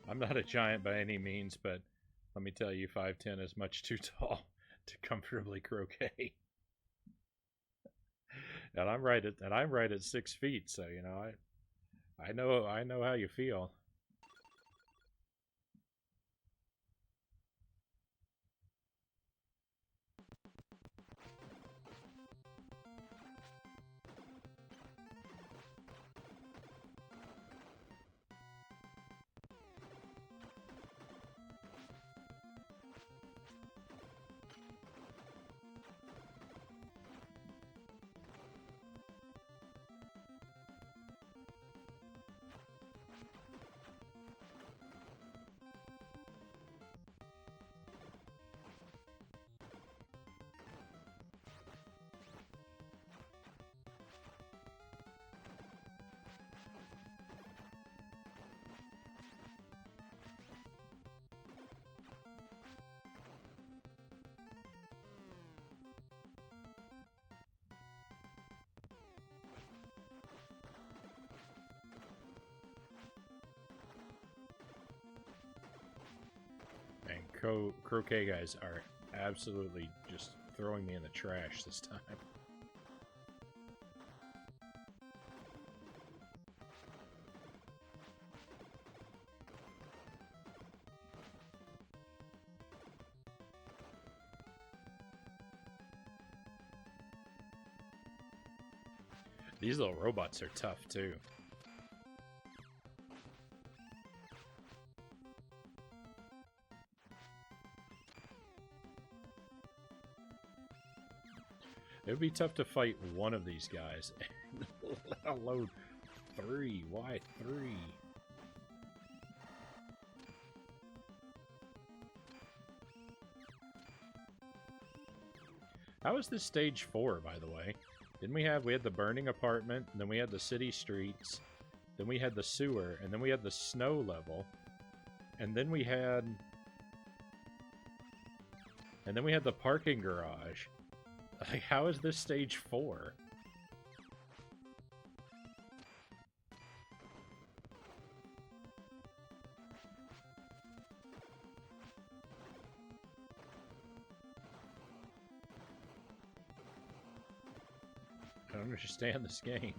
I'm not a giant by any means, but let me tell you, 5'10" is much too tall to comfortably croquet. And I'm right at 6 feet, so you know I know how you feel. And croquet guys are absolutely just throwing me in the trash this time. These little robots are tough too. It would be tough to fight one of these guys, let alone 3. Why 3? How is this stage 4, by the way? Didn't we had the burning apartment, and then we had the city streets, then we had the sewer, and then we had the snow level, and then we had the parking garage. Like, how is this stage 4? I don't understand this game.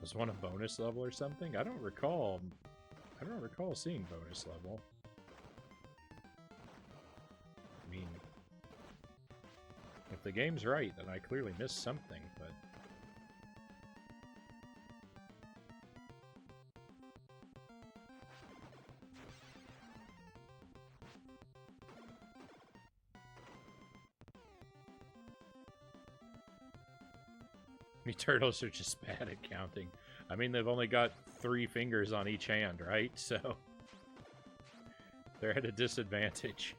Was one a bonus level or something? I don't recall seeing bonus level. I mean, if the game's right, then I clearly missed something, but... Me turtles are just bad at counting. I mean, they've only got 3 fingers on each hand, right? So... they're at a disadvantage.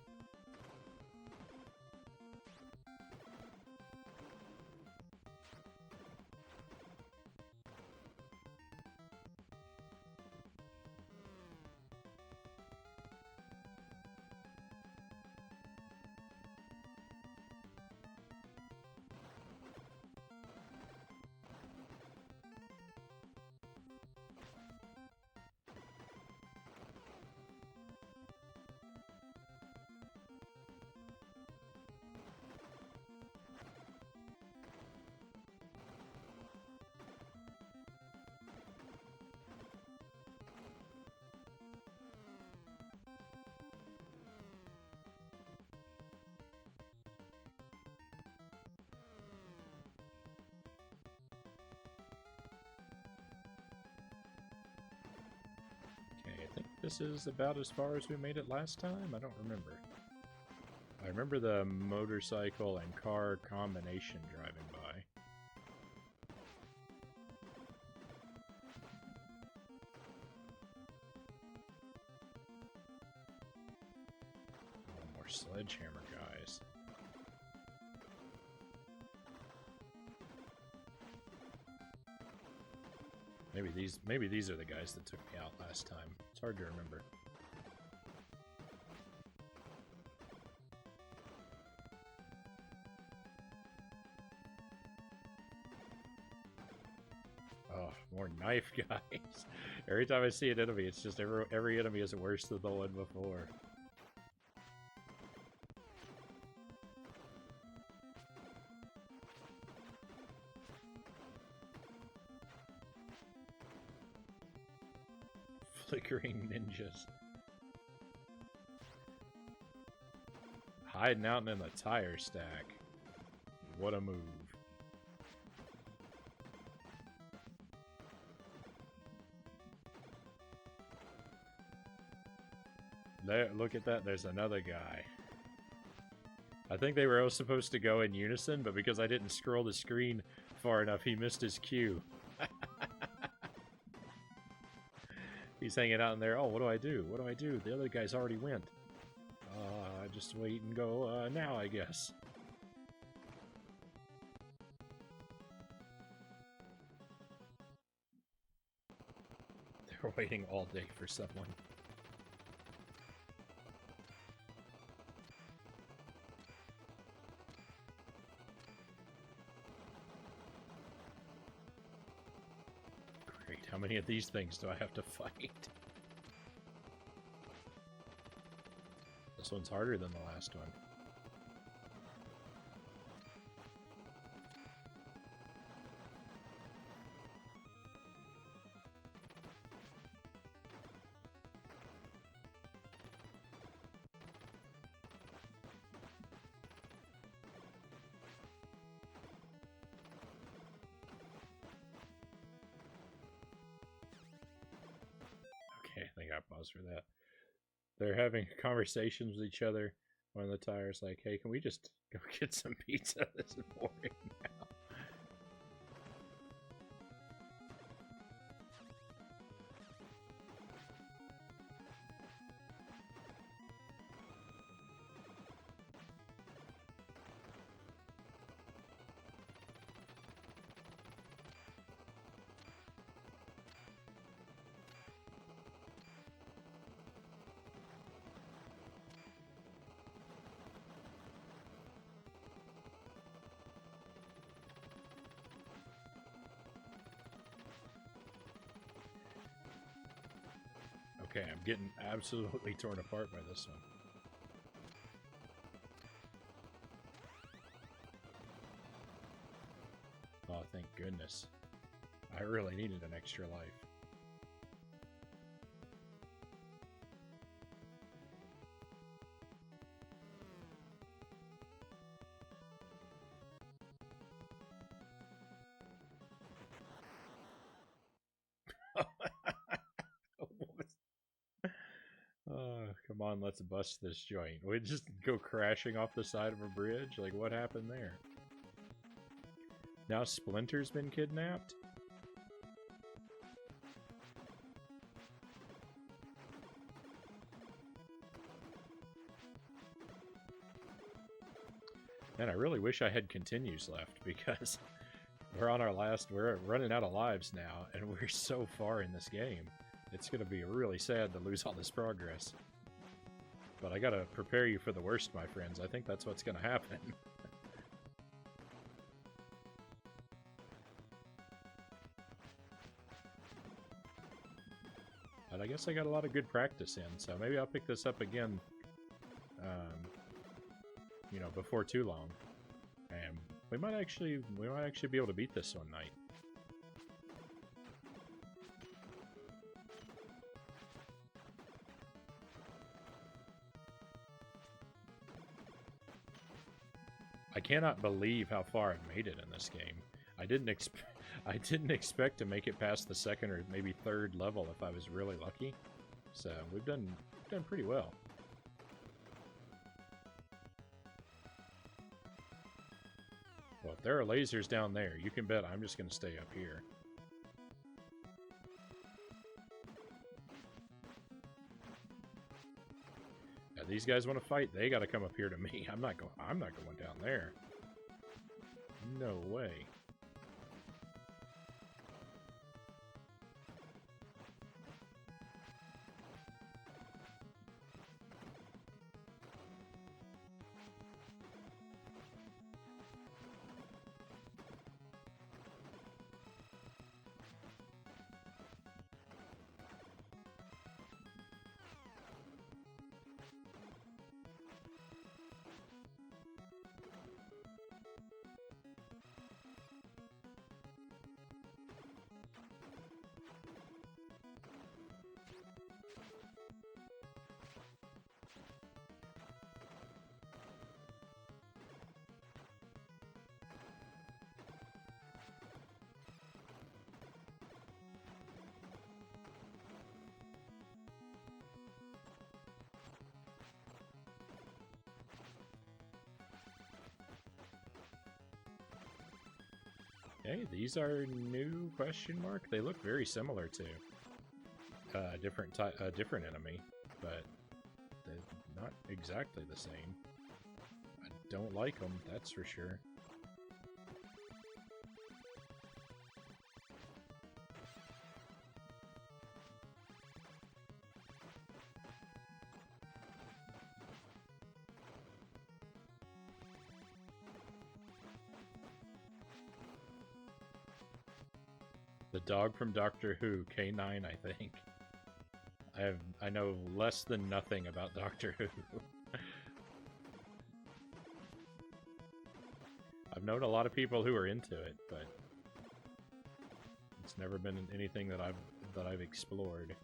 this is about as far as we made it last time? I don't remember. I remember the motorcycle and car combination driving by. Oh, more sledgehammer guys. Maybe these are the guys that took me out last time. It's hard to remember. Oh, more knife guys. Every time I see an enemy, it's just every enemy is worse than the one before. Flickering ninjas. Hiding out in the tire stack. What a move. There, look at that, there's another guy. I think they were all supposed to go in unison, but because I didn't scroll the screen far enough, he missed his cue. He's hanging out in there. Oh, what do I do? What do I do? The other guys already went. Just wait and go now, I guess. They're waiting all day for someone. Great, how many of these things do I have to fight? This one's harder than the last one. Okay, I think I paused for that. They're having conversations with each other. One of the tires like, hey, can we just go get some pizza? This is boring now. Okay, I'm getting absolutely torn apart by this one. Oh, thank goodness. I really needed an extra life. Come on, let's bust this joint. We just go crashing off the side of a bridge? Like, what happened there? Now Splinter's been kidnapped? Man, I really wish I had continues left, because we're running out of lives now, and we're so far in this game. It's gonna be really sad to lose all this progress. But I gotta prepare you for the worst, my friends. I think that's what's gonna happen. But I guess I got a lot of good practice in, so maybe I'll pick this up again, you know, before too long. And we might actually be able to beat this one night. I cannot believe how far I made it in this game. I didn't expect to make it past the second or maybe third level if I was really lucky. So we've done pretty well. Well, if there are lasers down there, you can bet I'm just going to stay up here. Now, these guys want to fight, they got to come up here to me. I'm not going down there. No way. Okay, these are new question mark. They look very similar to different enemy, but they're not exactly the same. I don't like them, that's for sure. The dog from Doctor Who, K9, I think. I know less than nothing about Doctor Who. I've known a lot of people who are into it, but it's never been anything that I've explored.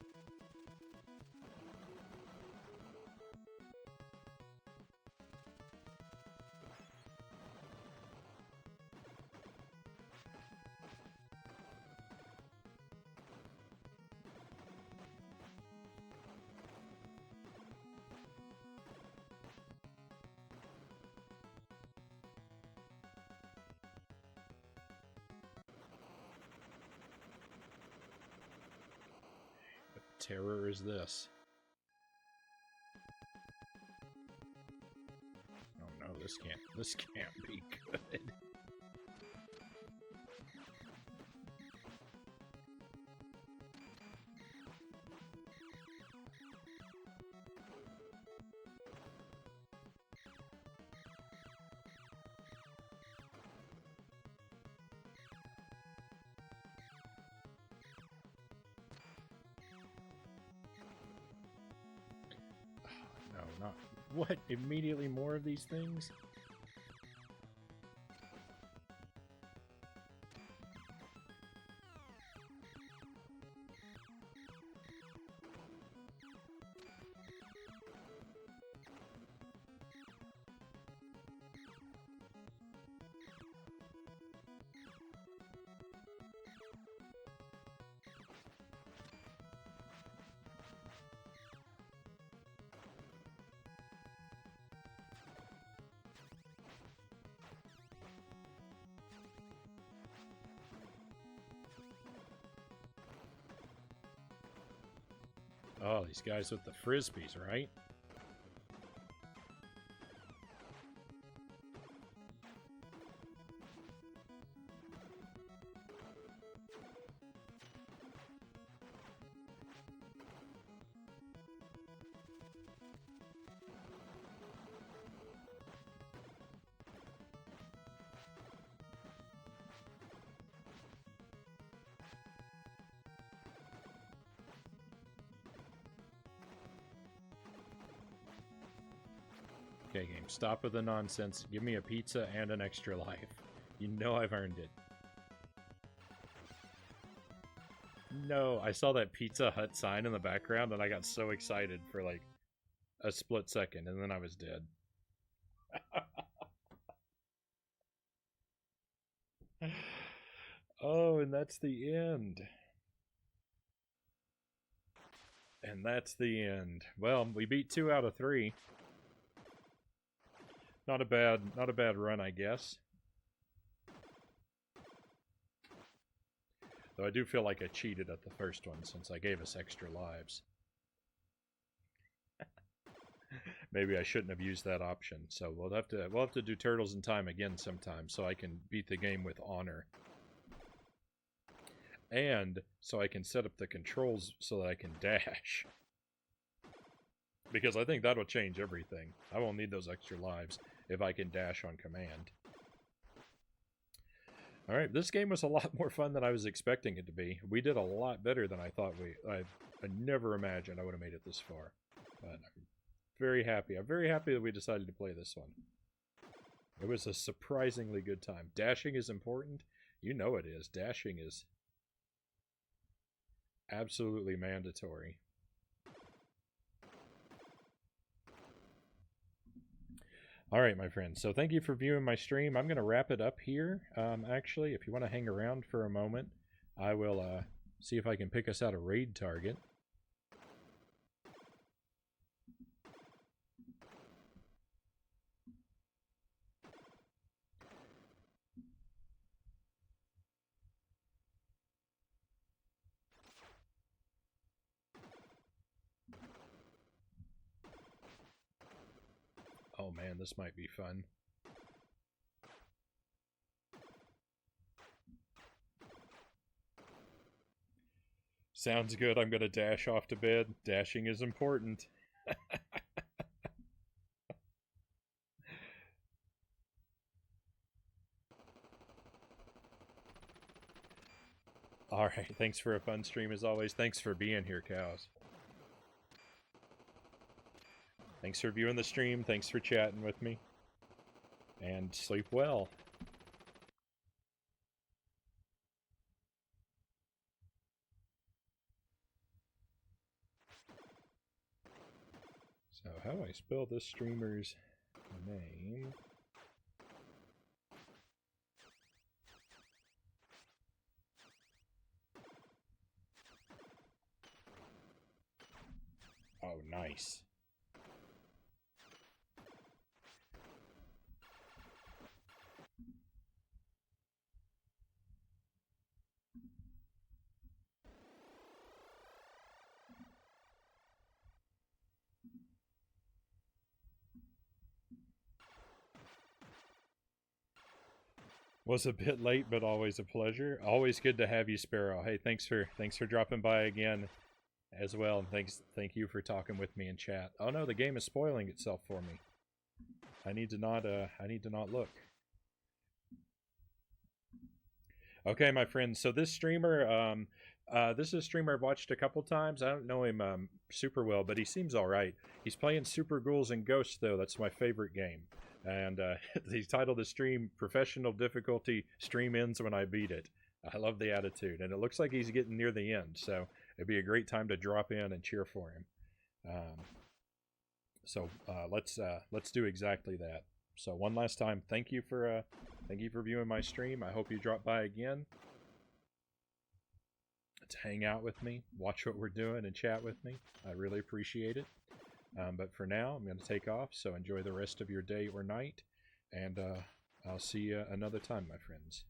Terror is this? Oh no, this can't be good. Not what? Immediately more of these things? Oh, these guys with the frisbees, right? Okay, game, stop with the nonsense. Give me a pizza and an extra life. You know I've earned it. No, I saw that Pizza Hut sign in the background and I got so excited for like a split second and then I was dead. Oh, and that's the end. And that's the end. Well, we beat 2 out of 3. Not a bad run, I guess. Though I do feel like I cheated at the first one since I gave us extra lives. Maybe I shouldn't have used that option. So we'll have to do Turtles in Time again sometime so I can beat the game with honor. And so I can set up the controls so that I can dash. Because I think that'll change everything. I won't need those extra lives if I can dash on command. Alright, this game was a lot more fun than I was expecting it to be. We did a lot better than I thought I never imagined I would have made it this far. But I'm very happy. I'm very happy that we decided to play this one. It was a surprisingly good time. Dashing is important. You know it is. Dashing is absolutely mandatory. Alright, my friends, so thank you for viewing my stream. I'm going to wrap it up here. Actually, if you want to hang around for a moment, I will see if I can pick us out a raid target. Oh man, this might be fun. Sounds good. I'm gonna dash off to bed. Dashing is important. Alright, thanks for a fun stream as always. Thanks for being here, cows. Thanks for viewing the stream. Thanks for chatting with me. And sleep well. So, how do I spell this streamer's name? Oh, nice. Was a bit late, but always a pleasure. Always good to have you, Sparrow. Hey, thanks for dropping by again, as well. And thank you for talking with me in chat. Oh no, the game is spoiling itself for me. I need to not look. Okay, my friends. So this streamer, this is a streamer I've watched a couple times. I don't know him super well, but he seems all right. He's playing Super Ghouls and Ghosts, though. That's my favorite game. And he titled the stream "Professional Difficulty Stream Ends When I Beat It." I love the attitude, and it looks like he's getting near the end, so it'd be a great time to drop in and cheer for him. So let's do exactly that. So one last time, thank you for viewing my stream. I hope you drop by again to hang out with me, watch what we're doing, and chat with me. I really appreciate it. But for now, I'm going to take off, so enjoy the rest of your day or night, and I'll see you another time, my friends.